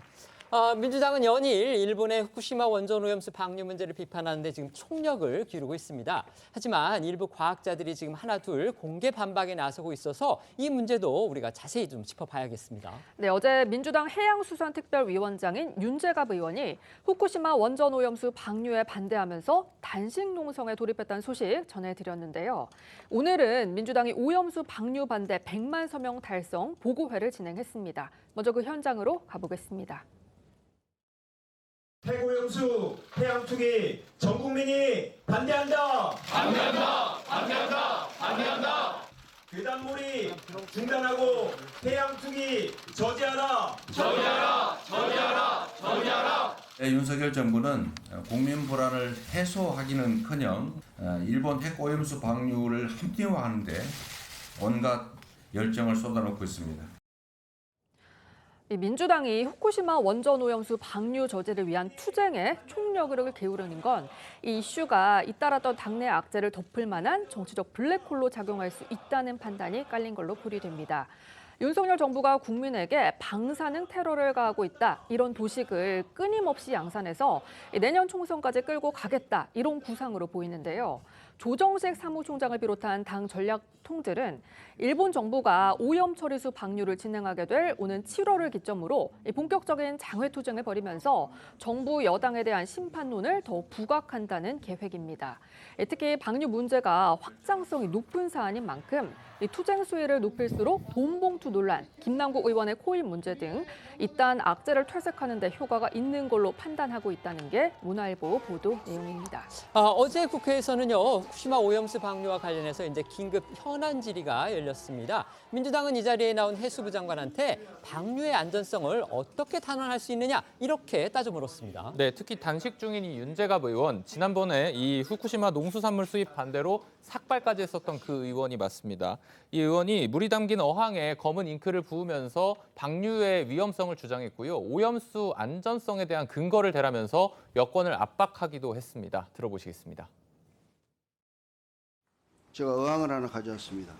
민주당은 연일 일본의 후쿠시마 원전 오염수 방류 문제를 비판하는데 지금 총력을 기울이고 있습니다. 하지만 일부 과학자들이 지금 하나둘 공개 반박에 나서고 있어서 이 문제도 우리가 자세히 좀 짚어봐야겠습니다. 네, 어제 민주당 해양수산특별위원장인 윤재갑 의원이 후쿠시마 원전 오염수 방류에 반대하면서 단식 농성에 돌입했다는 소식 전해드렸는데요. 오늘은 민주당이 오염수 방류 반대 100만 서명 달성 보고회를 진행했습니다. 먼저 그 현장으로 가보겠습니다. 핵오염수 해양 투기 전 국민이 반대한다. 반대한다. 반대한다. 반대한다. 괴담몰이 중단하고 해양 투기 저지하라. 저지하라. 저지하라. 저지하라. 윤석열 정부는 국민 불안을 해소하기는커녕 일본 핵오염수 방류를 합리화하는 데 온갖 열정을 쏟아놓고 있습니다. 민주당이 후쿠시마 원전 오염수 방류 저지를 위한 투쟁에 총력을 기울이는 건 이 이슈가 잇따랐던 당내 악재를 덮을 만한 정치적 블랙홀로 작용할 수 있다는 판단이 깔린 걸로 풀이됩니다. 윤석열 정부가 국민에게 방사능 테러를 가하고 있다, 이런 도식을 끊임없이 양산해서 내년 총선까지 끌고 가겠다, 이런 구상으로 보이는데요. 조정식 사무총장을 비롯한 당 전략통들은 일본 정부가 오염 처리수 방류를 진행하게 될 오는 7월을 기점으로 본격적인 장외투쟁을 벌이면서 정부 여당에 대한 심판론을 더 부각한다는 계획입니다. 특히 방류 문제가 확장성이 높은 사안인 만큼 투쟁 수위를 높일수록 돈봉투 논란, 김남국 의원의 코인 문제 등 이딴 악재를 퇴색하는 데 효과가 있는 걸로 판단하고 있다는 게 문화일보 보도 내용입니다. 어제 국회에서는요, 후쿠시마 오염수 방류와 관련해서 이제 긴급 현안 질의가 열렸습니다. 민주당은 이 자리에 나온 해수부 장관한테 방류의 안전성을 어떻게 탄원할 수 있느냐, 이렇게 따져 물었습니다. 네, 특히 단식 중인 이 윤재갑 의원, 지난번에 이 후쿠시마 농수산물 수입 반대로 삭발까지 했었던 그 의원이 맞습니다. 이 의원이 물이 담긴 어항에 검은 잉크를 부으면서 방류의 위험성을 주장했고요. 오염수 안전성에 대한 근거를 대라면서 여권을 압박하기도 했습니다. 들어보시겠습니다. 제가 어항을 하나 가져왔습니다.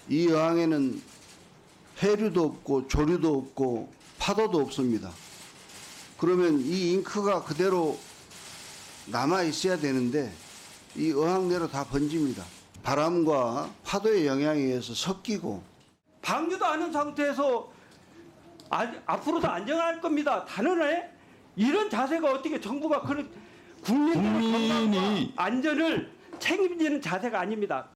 이 어항에는 해류도 없고 조류도 없고 파도도 없습니다. 그러면 이 잉크가 그대로 남아 있어야 되는데 이 어항 내로 다 번집니다. 바람과 파도의 영향에 의해서 섞이고. 방류도 하는 상태에서 앞으로도 안정할 겁니다. 단언해? 이런 자세가 어떻게 정부가 그런 국민의 건강과 안전을 책임지는 자세가 아닙니다.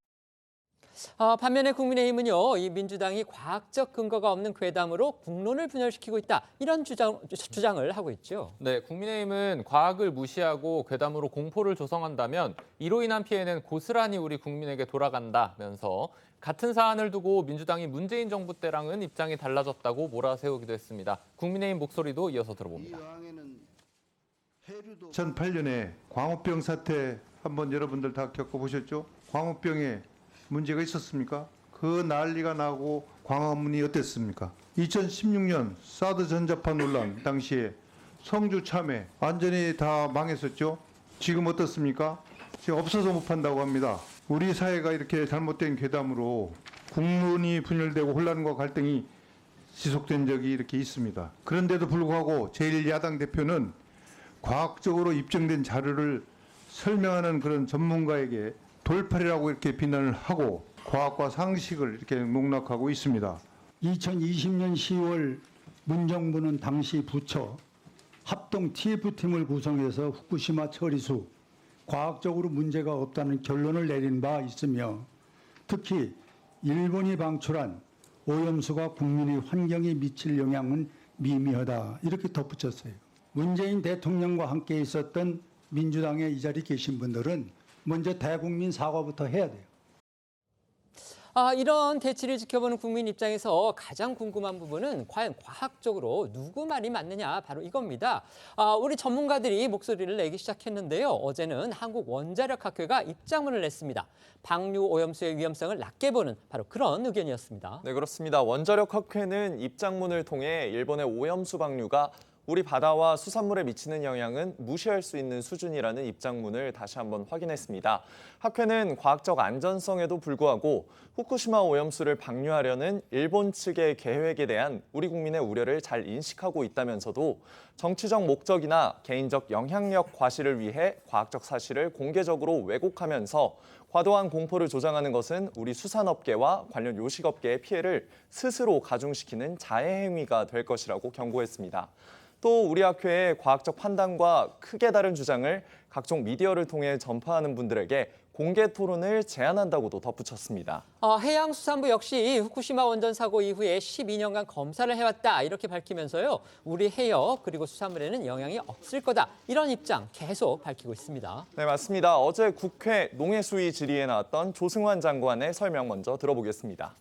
반면에 국민의힘은요, 이 민주당이 과학적 근거가 없는 괴담으로 국론을 분열시키고 있다. 이런 주장을 하고 있죠. 네, 국민의힘은 과학을 무시하고 괴담으로 공포를 조성한다면 이로 인한 피해는 고스란히 우리 국민에게 돌아간다면서 같은 사안을 두고 민주당이 문재인 정부 때랑은 입장이 달라졌다고 몰아세우기도 했습니다. 국민의힘 목소리도 이어서 들어봅니다. 2008년에 광우병 사태 한번 여러분들 다 겪어보셨죠? 광우병에 문제가 있었습니까? 그 난리가 나고 광화문이 어땠습니까? 2016년 사드 전자파 논란 당시에 성주 참외 완전히 다 망했었죠? 지금 어떻습니까? 지금 없어서 못 판다고 합니다. 우리 사회가 이렇게 잘못된 괴담으로 국론이 분열되고 혼란과 갈등이 지속된 적이 이렇게 있습니다. 그런데도 불구하고 제1야당 대표는 과학적으로 입증된 자료를 설명하는 그런 전문가에게 돌팔이라고 이렇게 비난을 하고 과학과 상식을 이렇게 농락하고 있습니다. 2020년 10월 문정부는 당시 부처 합동 TF팀을 구성해서 후쿠시마 처리수 과학적으로 문제가 없다는 결론을 내린 바 있으며 특히 일본이 방출한 오염수가 국민의 환경에 미칠 영향은 미미하다 이렇게 덧붙였어요. 문재인 대통령과 함께 있었던 민주당의 이 자리에 계신 분들은 먼저 대국민 사과부터 해야 돼요. 이런 대치를 지켜보는 국민 입장에서 가장 궁금한 부분은 과연 과학적으로 누구 말이 맞느냐, 바로 이겁니다. 우리 전문가들이 목소리를 내기 시작했는데요. 어제는 한국원자력학회가 입장문을 냈습니다. 방류 오염수의 위험성을 낮게 보는 바로 그런 의견이었습니다. 네, 그렇습니다. 원자력학회는 입장문을 통해 일본의 오염수 방류가 우리 바다와 수산물에 미치는 영향은 무시할 수 있는 수준이라는 입장문을 다시 한번 확인했습니다. 학회는 과학적 안전성에도 불구하고 후쿠시마 오염수를 방류하려는 일본 측의 계획에 대한 우리 국민의 우려를 잘 인식하고 있다면서도 정치적 목적이나 개인적 영향력 과시를 위해 과학적 사실을 공개적으로 왜곡하면서 과도한 공포를 조장하는 것은 우리 수산업계와 관련 요식업계의 피해를 스스로 가중시키는 자해 행위가 될 것이라고 경고했습니다. 또 우리 학회의 과학적 판단과 크게 다른 주장을 각종 미디어를 통해 전파하는 분들에게 공개 토론을 제안한다고도 덧붙였습니다. 해양수산부 역시 후쿠시마 원전 사고 이후에 12년간 검사를 해왔다 이렇게 밝히면서요. 우리 해역 그리고 수산물에는 영향이 없을 거다 이런 입장 계속 밝히고 있습니다. 네, 맞습니다. 어제 국회 농해수위 질의에 나왔던 조승환 장관의 설명 먼저 들어보겠습니다.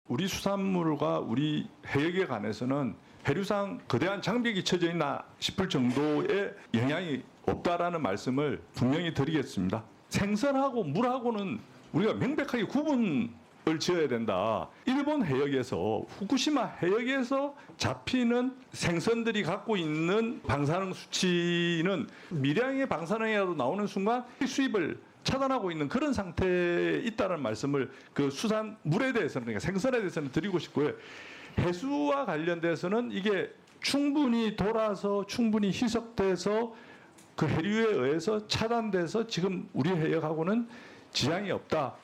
우리 수산물과 우리 해역에 관해서는 해류상 거대한 장벽이 쳐져 있나 싶을 정도의 영향이 없다라는 말씀을 분명히 드리겠습니다. 생선하고 물하고는 우리가 명백하게 구분을 지어야 된다. 일본 해역에서 후쿠시마 해역에서 잡히는 생선들이 갖고 있는 방사능 수치는 미량의 방사능이라도 나오는 순간 수입을 차단하고 있는 그런 상태에 있다는 말씀을 그 수산물에 대해서는 그러니까 생선에 대해서는 드리고 싶고요. 해수와 관련돼서는 이게 충분히 돌아서 충분히 희석돼서 그 해류에 의해서 차단돼서 지금 우리 해역하고는 지장이 없다.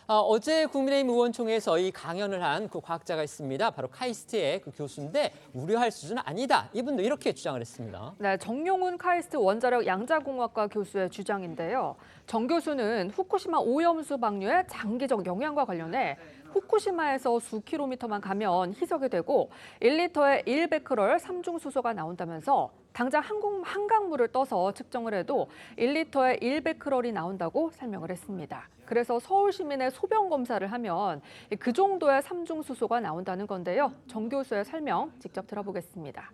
어제 국민의힘 의원총회에서 이 강연을 한 그 과학자가 있습니다. 바로 카이스트의 그 교수인데 우려할 수준은 아니다. 이분도 이렇게 주장을 했습니다. 네, 정용훈 카이스트 원자력 양자공학과 교수의 주장인데요. 정 교수는 후쿠시마 오염수 방류의 장기적 영향과 관련해 후쿠시마에서 수 킬로미터만 가면 희석이 되고 1리터에 1베크럴 삼중수소가 나온다면서 당장 한강물을 떠서 측정을 해도 1리터에 1베크럴이 나온다고 설명을 했습니다. 그래서 서울 시민의 소변 검사를 하면 그 정도의 삼중수소가 나온다는 건데요. 정 교수의 설명 직접 들어보겠습니다.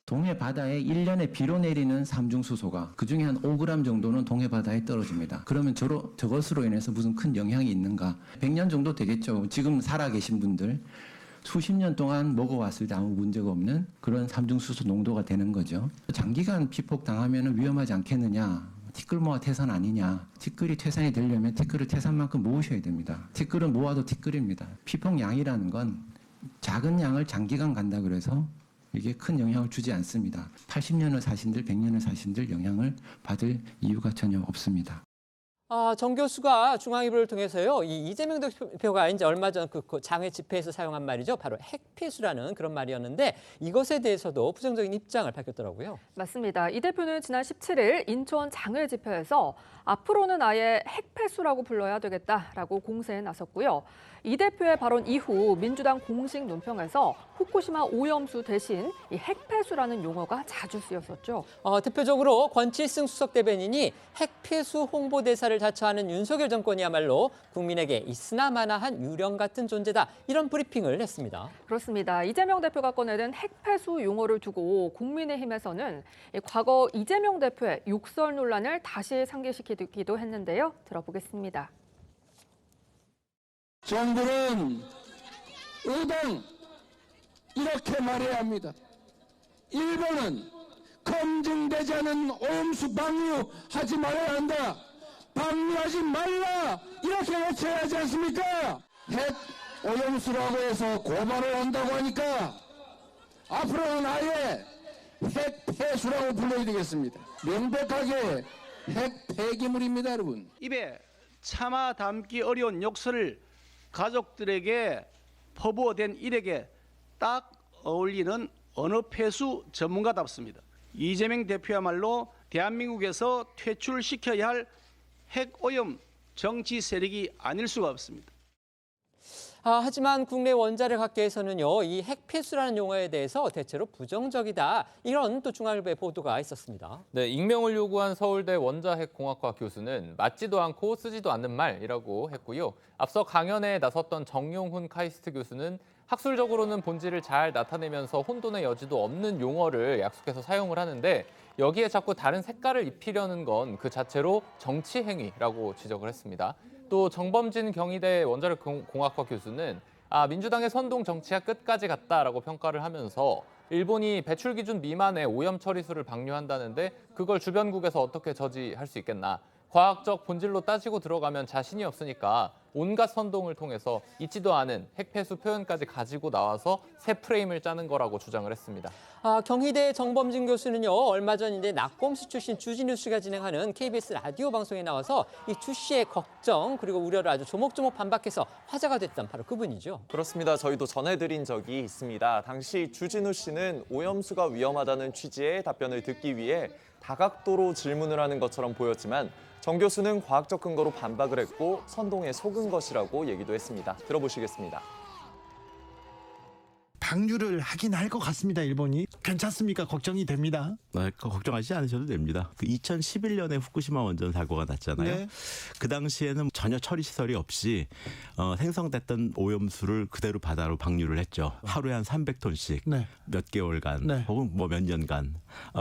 동해 바다에 1년에 비로 내리는 삼중수소가 그중에 한 5g 정도는 동해 바다에 떨어집니다. 그러면 저것으로 인해서 무슨 큰 영향이 있는가? 100년 정도 되겠죠. 지금 살아계신 분들 수십 년 동안 먹어왔을 때 아무 문제가 없는 그런 삼중수소 농도가 되는 거죠. 장기간 피폭당하면 위험하지 않겠느냐? 티끌모아 태산 아니냐? 티끌이 태산이 되려면 티끌을 태산만큼 모으셔야 됩니다. 티끌은 모아도 티끌입니다. 피폭량이라는 건 작은 양을 장기간 간다 그래서 이게 큰 영향을 주지 않습니다. 80년을 사신들, 100년을 사신들 영향을 받을 이유가 전혀 없습니다. 정 교수가 중앙일보를 통해서요, 이 이재명 대표가 이제 얼마 전 그 장외 집회에서 사용한 말이죠. 바로 핵폐수라는 그런 말이었는데 이것에 대해서도 부정적인 입장을 밝혔더라고요. 맞습니다. 이 대표는 지난 17일 인천 장외 집회에서 앞으로는 아예 핵폐수라고 불러야 되겠다라고 공세에 나섰고요. 이 대표의 발언 이후 민주당 공식 논평에서 후쿠시마 오염수 대신 이 핵폐수라는 용어가 자주 쓰였었죠. 대표적으로 권칠승 수석 대변인이 핵폐수 홍보대사를 자처하는 윤석열 정권이야말로 국민에게 있으나마나한 유령 같은 존재다. 이런 브리핑을 했습니다. 그렇습니다. 이재명 대표가 꺼내든 핵폐수 용어를 두고 국민의힘에서는 과거 이재명 대표의 욕설 논란을 다시 상기시키기도 했는데요. 들어보겠습니다. 정부는 의당 이렇게 말해야 합니다. 1번은 검증되지 않은 오염수 방류하지 말아야 한다. 방류하지 말라 이렇게 외쳐야 하지 않습니까? 핵 오염수라고 해서 고발을 한다고 하니까 앞으로는 아예 핵 폐수라고 불러야 되겠습니다. 명백하게 핵 폐기물입니다, 여러분. 입에 참아 담기 어려운 욕설을 가족들에게 퍼부어댄 일에게 딱 어울리는 언어 폐수 전문가답습니다. 이재명 대표야말로 대한민국에서 퇴출시켜야 할 핵오염 정치 세력이 아닐 수가 없습니다. 하지만 국내 원자력 학계에서는요, 이 핵폐수라는 용어에 대해서 대체로 부정적이다. 이런 또 중앙일보의 보도가 있었습니다. 네, 익명을 요구한 서울대 원자핵공학과 교수는 맞지도 않고 쓰지도 않는 말이라고 했고요. 앞서 강연에 나섰던 정용훈 카이스트 교수는 학술적으로는 본질을 잘 나타내면서 혼돈의 여지도 없는 용어를 약속해서 사용을 하는데 여기에 자꾸 다른 색깔을 입히려는 건 그 자체로 정치 행위라고 지적을 했습니다. 또 정범진 경희대 원자력공학과 교수는 민주당의 선동 정치가 끝까지 갔다라고 평가를 하면서 일본이 배출 기준 미만의 오염 처리수를 방류한다는데 그걸 주변국에서 어떻게 저지할 수 있겠나. 과학적 본질로 따지고 들어가면 자신이 없으니까 온갖 선동을 통해서 있지도 않은 핵폐수 표현까지 가지고 나와서 새 프레임을 짜는 거라고 주장을 했습니다. 경희대 정범진 교수는요, 얼마 전인데 낙검수 출신 주진우 씨가 진행하는 KBS 라디오 방송에 나와서 이 주 씨의 걱정 그리고 우려를 아주 조목조목 반박해서 화제가 됐던 바로 그분이죠. 그렇습니다. 저희도 전해드린 적이 있습니다. 당시 주진우 씨는 오염수가 위험하다는 취지의 답변을 듣기 위해 다각도로 질문을 하는 것처럼 보였지만 정 교수는 과학적 근거로 반박을 했고 선동에 속은 것이라고 얘기도 했습니다. 들어보시겠습니다. 방류를 하긴 할 것 같습니다. 일본이. 괜찮습니까? 걱정이 됩니다. 걱정하지 않으셔도 됩니다. 2011년에 후쿠시마 원전 사고가 났잖아요. 네. 그 당시에는 전혀 처리 시설이 없이 생성됐던 오염수를 그대로 바다로 방류를 했죠. 하루에 한 300톤씩 네. 몇 개월간 네. 혹은 뭐 몇 년간.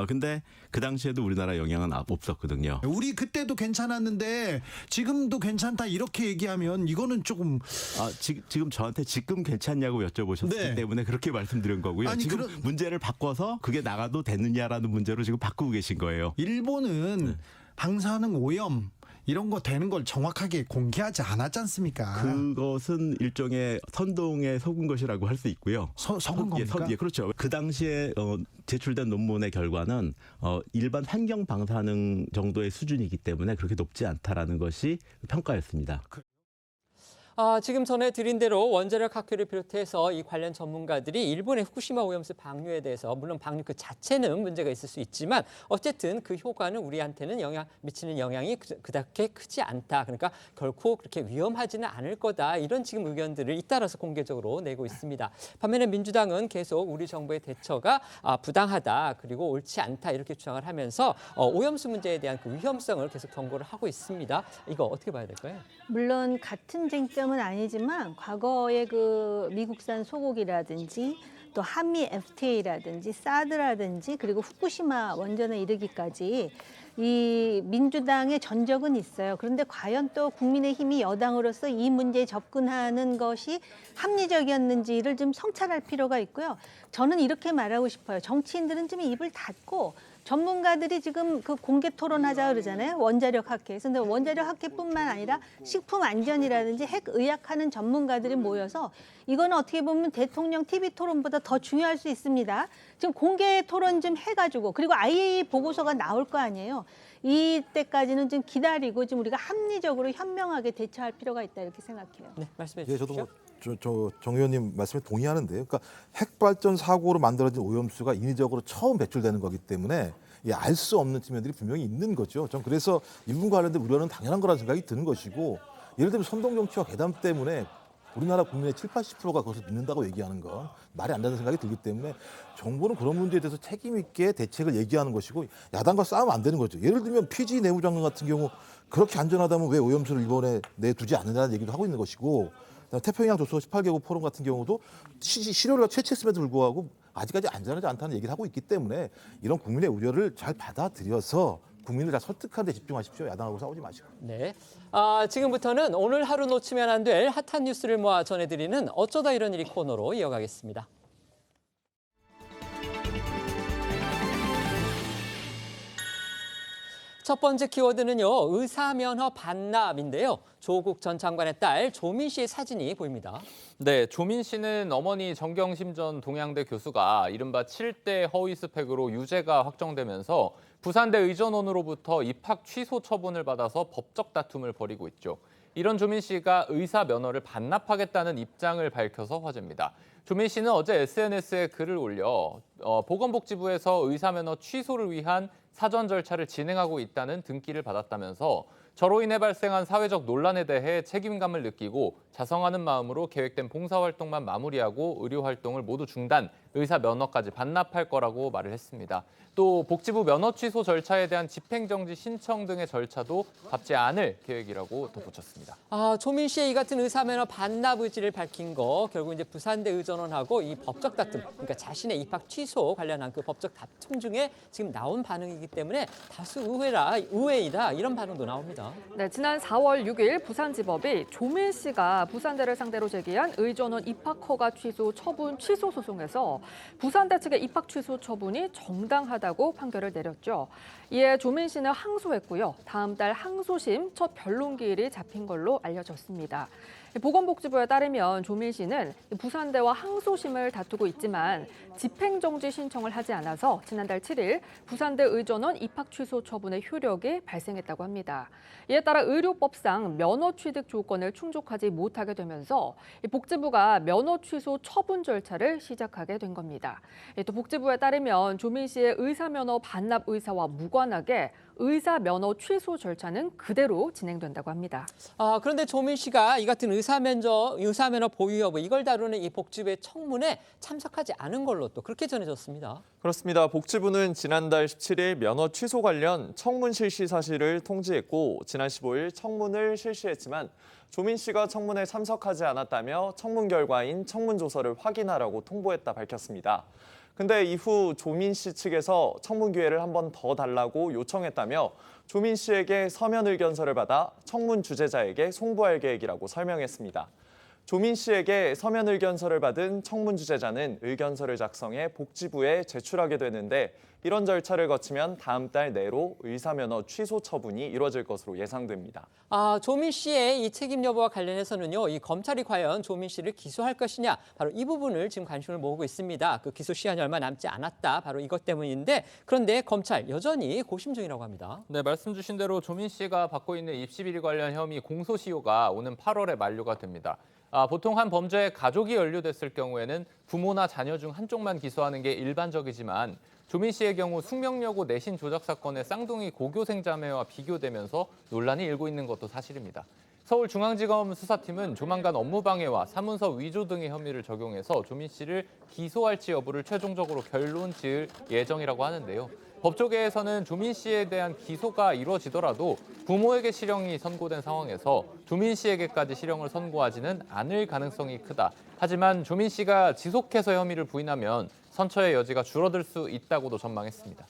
근데 그 당시에도 우리나라 영향은 없었거든요. 우리 그때도 괜찮았는데 지금도 괜찮다 이렇게 얘기하면 이거는 조금 지금 저한테 지금 괜찮냐고 여쭤보셨기 네. 때문에 그렇게 말씀드린 거고요. 아니, 지금 문제를 바꿔서 그게 나가도 되느냐라는 문제로 지금 바꾸고 계신 거예요. 일본은 방사능 오염 이런 거 되는 걸 정확하게 공개하지 않았지 않습니까? 그것은 일종의 선동에 속은 것이라고 할 수 있고요. 속은 겁니까? 예, 그렇죠. 그 당시에 제출된 논문의 결과는 일반 환경 방사능 정도의 수준이기 때문에 그렇게 높지 않다라는 것이 평가였습니다. 지금 전해드린 대로 원자력 학회를 비롯해서 이 관련 전문가들이 일본의 후쿠시마 오염수 방류에 대해서 물론 방류 그 자체는 문제가 있을 수 있지만 어쨌든 그 효과는 우리한테는 미치는 영향이 그렇게 크지 않다. 그러니까 결코 그렇게 위험하지는 않을 거다. 이런 지금 의견들을 잇따라서 공개적으로 내고 있습니다. 반면에 민주당은 계속 우리 정부의 대처가 부당하다. 그리고 옳지 않다. 이렇게 주장을 하면서 오염수 문제에 대한 그 위험성을 계속 경고를 하고 있습니다. 이거 어떻게 봐야 될까요? 물론 같은 쟁점은 아니지만 과거의 그 미국산 소고기라든지 또 한미 FTA라든지 사드라든지 그리고 후쿠시마 원전에 이르기까지 이 민주당의 전적은 있어요. 그런데 과연 또 국민의힘이 여당으로서 이 문제에 접근하는 것이 합리적이었는지를 좀 성찰할 필요가 있고요. 저는 이렇게 말하고 싶어요. 정치인들은 좀 입을 닫고 전문가들이 지금 그 공개 토론하자 그러잖아요. 원자력 학회에서. 근데 원자력 학회뿐만 아니라 식품안전이라든지 핵의학하는 전문가들이 모여서 이거는 어떻게 보면 대통령 TV 토론보다 더 중요할 수 있습니다. 지금 공개 토론 좀 해가지고 그리고 IAEA 보고서가 나올 거 아니에요. 이때까지는 좀 기다리고 좀 우리가 합리적으로 현명하게 대처할 필요가 있다 이렇게 생각해요. 네, 말씀해 예, 주십시오. 저도 정 의원님 말씀에 동의하는데요. 그러니까 핵발전 사고로 만들어진 오염수가 인위적으로 처음 배출되는 거기 때문에 알 수 없는 측면들이 분명히 있는 거죠. 전 그래서 이 부분과 관련된 우려는 당연한 거라는 생각이 드는 것이고, 예를 들면 선동정치와 괴담 때문에 우리나라 국민의 70~80%가 그것을 믿는다고 얘기하는 건 말이 안 되는 생각이 들기 때문에 정부는 그런 문제에 대해서 책임 있게 대책을 얘기하는 것이고 야당과 싸우면 안 되는 거죠. 예를 들면 피지 내무장관 같은 경우 그렇게 안전하다면 왜 오염수를 일본에 내두지 않느냐는 얘기도 하고 있는 것이고, 태평양 조소 18개국 포럼 같은 경우도 시료를 채취했음에도 불구하고 아직까지 안전하지 않다는 얘기를 하고 있기 때문에 이런 국민의 우려를 잘 받아들여서 국민을 다 설득하는 데 집중하십시오. 야당하고 싸우지 마시고. 네. 지금부터는 오늘 하루 놓치면 안 될 핫한 뉴스를 모아 전해드리는 어쩌다 이런 일이 코너로 이어가겠습니다. 첫 번째 키워드는요, 의사면허 반납인데요. 조국 전 장관의 딸 조민 씨의 사진이 보입니다. 네, 조민 씨는 어머니 정경심 전 동양대 교수가 이른바 7대 허위 스펙으로 유죄가 확정되면서 부산대 의전원으로부터 입학 취소 처분을 받아서 법적 다툼을 벌이고 있죠. 이런 조민 씨가 의사 면허를 반납하겠다는 입장을 밝혀서 화제입니다. 조민 씨는 어제 SNS에 글을 올려 보건복지부에서 의사 면허 취소를 위한 사전 절차를 진행하고 있다는 등기를 받았다면서 저로 인해 발생한 사회적 논란에 대해 책임감을 느끼고 자성하는 마음으로 계획된 봉사활동만 마무리하고 의료활동을 모두 중단, 의사 면허까지 반납할 거라고 말을 했습니다. 또 복지부 면허 취소 절차에 대한 집행정지 신청 등의 절차도 밟지 않을 계획이라고 덧붙였습니다. 조민 씨의 이 같은 의사면허 반납 의지를 밝힌 거 결국 이제 부산대 의전원하고 이 법적 다툼, 그러니까 자신의 입학 취소 관련한 그 법적 다툼 중에 지금 나온 반응이기 때문에 다수 의외이다 이런 반응도 나옵니다. 네, 지난 4월 6일 부산지법이 조민 씨가 부산대를 상대로 제기한 의전원 입학 허가 취소 처분 취소 소송에서 부산대 측의 입학 취소 처분이 정당하다고 판결을 내렸죠. 이에 조민 씨는 항소했고요. 다음 달 항소심 첫 변론기일이 잡힌 걸로 알려졌습니다. 보건복지부에 따르면 조민 씨는 부산대와 항소심을 다투고 있지만 집행정지 신청을 하지 않아서 지난달 7일 부산대 의전원 입학 취소 처분의 효력이 발생했다고 합니다. 이에 따라 의료법상 면허 취득 조건을 충족하지 못하게 되면서 복지부가 면허 취소 처분 절차를 시작하게 된 겁니다. 또 복지부에 따르면 조민 씨의 의사면허 반납 의사와 무관하게 의사 면허 취소 절차는 그대로 진행된다고 합니다. 그런데 조민 씨가 이 같은 의사면허 보유 여부 이걸 다루는 이 복지부의 청문회 참석하지 않은 걸로 또 그렇게 전해졌습니다. 그렇습니다. 복지부는 지난달 17일 면허 취소 관련 청문 실시 사실을 통지했고 지난 15일 청문을 실시했지만 조민 씨가 청문에 참석하지 않았다며 청문 결과인 청문 조서를 확인하라고 통보했다 밝혔습니다. 근데 이후 조민 씨 측에서 청문 기회를 한 번 더 달라고 요청했다며 조민 씨에게 서면 의견서를 받아 청문 주재자에게 송부할 계획이라고 설명했습니다. 조민 씨에게 서면 의견서를 받은 청문 주재자는 의견서를 작성해 복지부에 제출하게 되는데 이런 절차를 거치면 다음 달 내로 의사면허 취소 처분이 이루어질 것으로 예상됩니다. 조민 씨의 이 책임 여부와 관련해서는요, 이 검찰이 과연 조민 씨를 기소할 것이냐, 바로 이 부분을 지금 관심을 모으고 있습니다. 그 기소 시한이 얼마 남지 않았다, 바로 이것 때문인데 그런데 검찰 여전히 고심 중이라고 합니다. 네, 말씀 주신 대로 조민 씨가 받고 있는 입시 비리 관련 혐의 공소시효가 오는 8월에 만료가 됩니다. 보통 한 범죄에 가족이 연루됐을 경우에는 부모나 자녀 중 한쪽만 기소하는 게 일반적이지만 조민 씨의 경우 숙명여고 내신 조작 사건의 쌍둥이 고교생 자매와 비교되면서 논란이 일고 있는 것도 사실입니다. 서울중앙지검 수사팀은 조만간 업무방해와 사문서 위조 등의 혐의를 적용해서 조민 씨를 기소할지 여부를 최종적으로 결론 지을 예정이라고 하는데요. 법조계에서는 조민 씨에 대한 기소가 이루어지더라도 부모에게 실형이 선고된 상황에서 조민 씨에게까지 실형을 선고하지는 않을 가능성이 크다. 하지만 조민 씨가 지속해서 혐의를 부인하면 선처의 여지가 줄어들 수 있다고도 전망했습니다.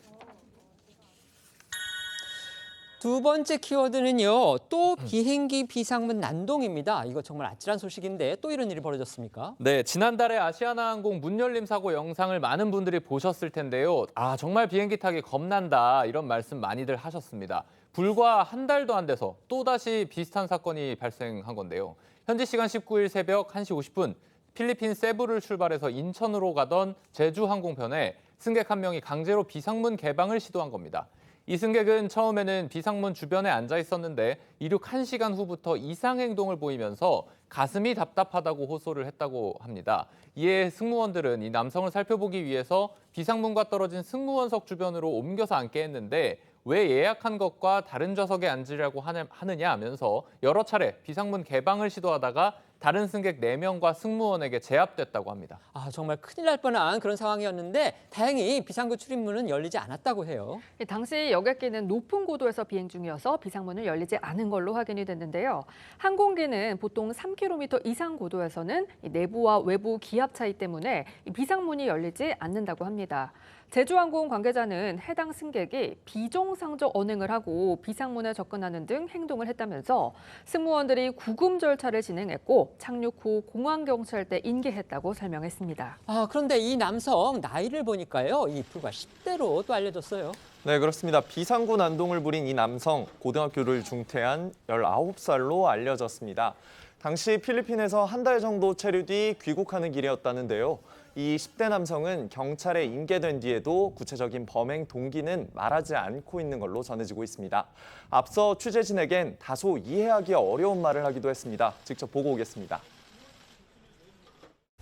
두 번째 키워드는요, 또 비행기 비상문 난동입니다. 이거 정말 아찔한 소식인데 또 이런 일이 벌어졌습니까? 네, 지난달에 아시아나항공 문 열림 사고 영상을 많은 분들이 보셨을 텐데요. 정말 비행기 타기 겁난다 이런 말씀 많이들 하셨습니다. 불과 한 달도 안 돼서 또다시 비슷한 사건이 발생한 건데요. 현지 시간 19일 새벽 1시 50분 필리핀 세부를 출발해서 인천으로 가던 제주 항공편에 승객 한 명이 강제로 비상문 개방을 시도한 겁니다. 이 승객은 처음에는 비상문 주변에 앉아 있었는데 이륙 1시간 후부터 이상 행동을 보이면서 가슴이 답답하다고 호소를 했다고 합니다. 이에 승무원들은 이 남성을 살펴보기 위해서 비상문과 떨어진 승무원석 주변으로 옮겨서 앉게 했는데 왜 예약한 것과 다른 좌석에 앉으려고 하느냐 하면서 여러 차례 비상문 개방을 시도하다가 다른 승객 4명과 승무원에게 제압됐다고 합니다. 정말 큰일 날 뻔한 그런 상황이었는데 다행히 비상구 출입문은 열리지 않았다고 해요. 당시 여객기는 높은 고도에서 비행 중이어서 비상문은 열리지 않은 걸로 확인이 됐는데요. 항공기는 보통 3km 이상 고도에서는 내부와 외부 기압 차이 때문에 비상문이 열리지 않는다고 합니다. 제주항공 관계자는 해당 승객이 비정상적 언행을 하고 비상문에 접근하는 등 행동을 했다면서 승무원들이 구금 절차를 진행했고 착륙 후 공항경찰대 인계했다고 설명했습니다. 그런데 이 남성 나이를 보니까요, 불과 10대로 또 알려졌어요. 네, 그렇습니다. 비상구 난동을 부린 이 남성, 고등학교를 중퇴한 19살로 알려졌습니다. 당시 필리핀에서 한 달 정도 체류 뒤 귀국하는 길이었다는데요. 이 10대 남성은 경찰에 인계된 뒤에도 구체적인 범행 동기는 말하지 않고 있는 걸로 전해지고 있습니다. 앞서 취재진에겐 다소 이해하기 어려운 말을 하기도 했습니다. 직접 보고 오겠습니다.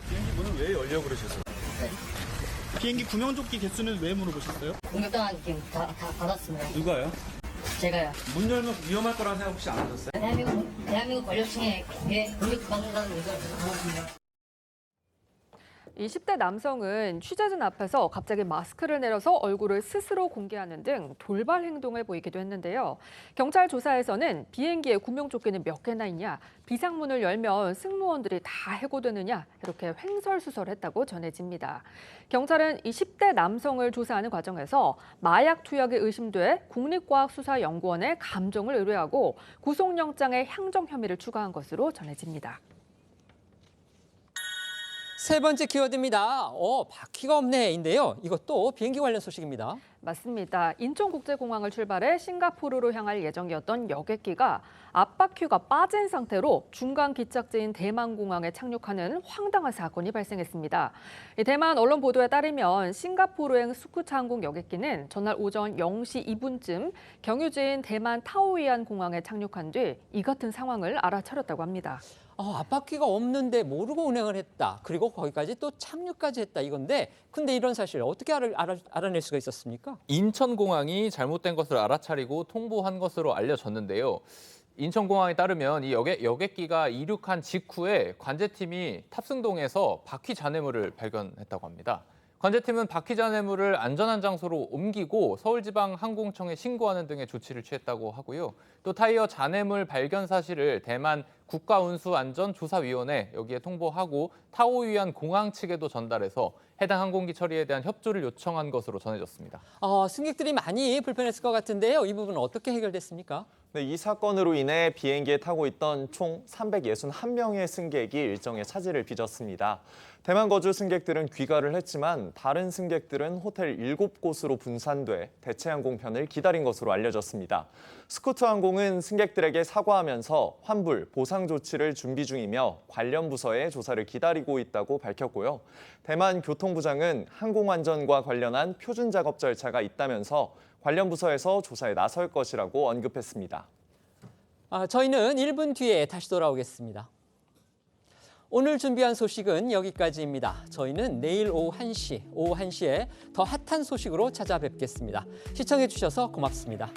비행기 문은 왜 열려고 그러셨어요? 네. 비행기 구명조끼 개수는 왜 물어보셨어요? 공격당한 느낌 다 받았습니다. 누가요? 제가요. 문 열면 위험할 거라는 생각 혹시 안 하셨어요? 대한민국 권력층에 공격받는다는 의견을 받았습니다. 이 10대 남성은 취재진 앞에서 갑자기 마스크를 내려서 얼굴을 스스로 공개하는 등 돌발 행동을 보이기도 했는데요. 경찰 조사에서는 비행기에 구명조끼는 몇 개나 있냐, 비상문을 열면 승무원들이 다 해고되느냐 이렇게 횡설수설했다고 전해집니다. 경찰은 이 10대 남성을 조사하는 과정에서 마약 투약이 의심돼 국립과학수사연구원에 감정을 의뢰하고 구속영장에 향정 혐의를 추가한 것으로 전해집니다. 세 번째 키워드입니다. 바퀴가 없네인데요. 이것도 비행기 관련 소식입니다. 맞습니다. 인천국제공항을 출발해 싱가포르로 향할 예정이었던 여객기가 앞바퀴가 빠진 상태로 중간 기착지인 대만공항에 착륙하는 황당한 사건이 발생했습니다. 대만 언론 보도에 따르면 싱가포르행 스쿠차항공 여객기는 전날 오전 0시 2분쯤 경유지인 대만 타오이안 공항에 착륙한 뒤 이 같은 상황을 알아차렸다고 합니다. 앞바퀴가 없는데 모르고 운행을 했다. 그리고 거기까지 또 착륙까지 했다 이건데 근데 이런 사실 어떻게 알아낼 수가 있었습니까? 인천공항이 잘못된 것을 알아차리고 통보한 것으로 알려졌는데요. 인천공항에 따르면 이 여객기가 이륙한 직후에 관제팀이 탑승동에서 바퀴 잔해물을 발견했다고 합니다. 관제팀은 바퀴 잔해물을 안전한 장소로 옮기고 서울지방항공청에 신고하는 등의 조치를 취했다고 하고요. 또 타이어 잔해물 발견 사실을 대만 국가운수안전조사위원회 여기에 통보하고 타오이안 공항 측에도 전달해서 해당 항공기 처리에 대한 협조를 요청한 것으로 전해졌습니다. 승객들이 많이 불편했을 것 같은데요. 이 부분은 어떻게 해결됐습니까? 네, 이 사건으로 인해 비행기에 타고 있던 총 361명의 승객이 일정에 차질을 빚었습니다. 대만 거주 승객들은 귀가를 했지만 다른 승객들은 호텔 7곳으로 분산돼 대체항공편을 기다린 것으로 알려졌습니다. 스쿠트항공은 승객들에게 사과하면서 환불, 보상 조치를 준비 중이며 관련 부서의 조사를 기다리고 있다고 밝혔고요. 대만 교통부장은 항공안전과 관련한 표준 작업 절차가 있다면서 관련 부서에서 조사에 나설 것이라고 언급했습니다. 저희는 1분 뒤에 다시 돌아오겠습니다. 오늘 준비한 소식은 여기까지입니다. 저희는 내일 오후 1시에 더 핫한 소식으로 찾아뵙겠습니다. 시청해 주셔서 고맙습니다.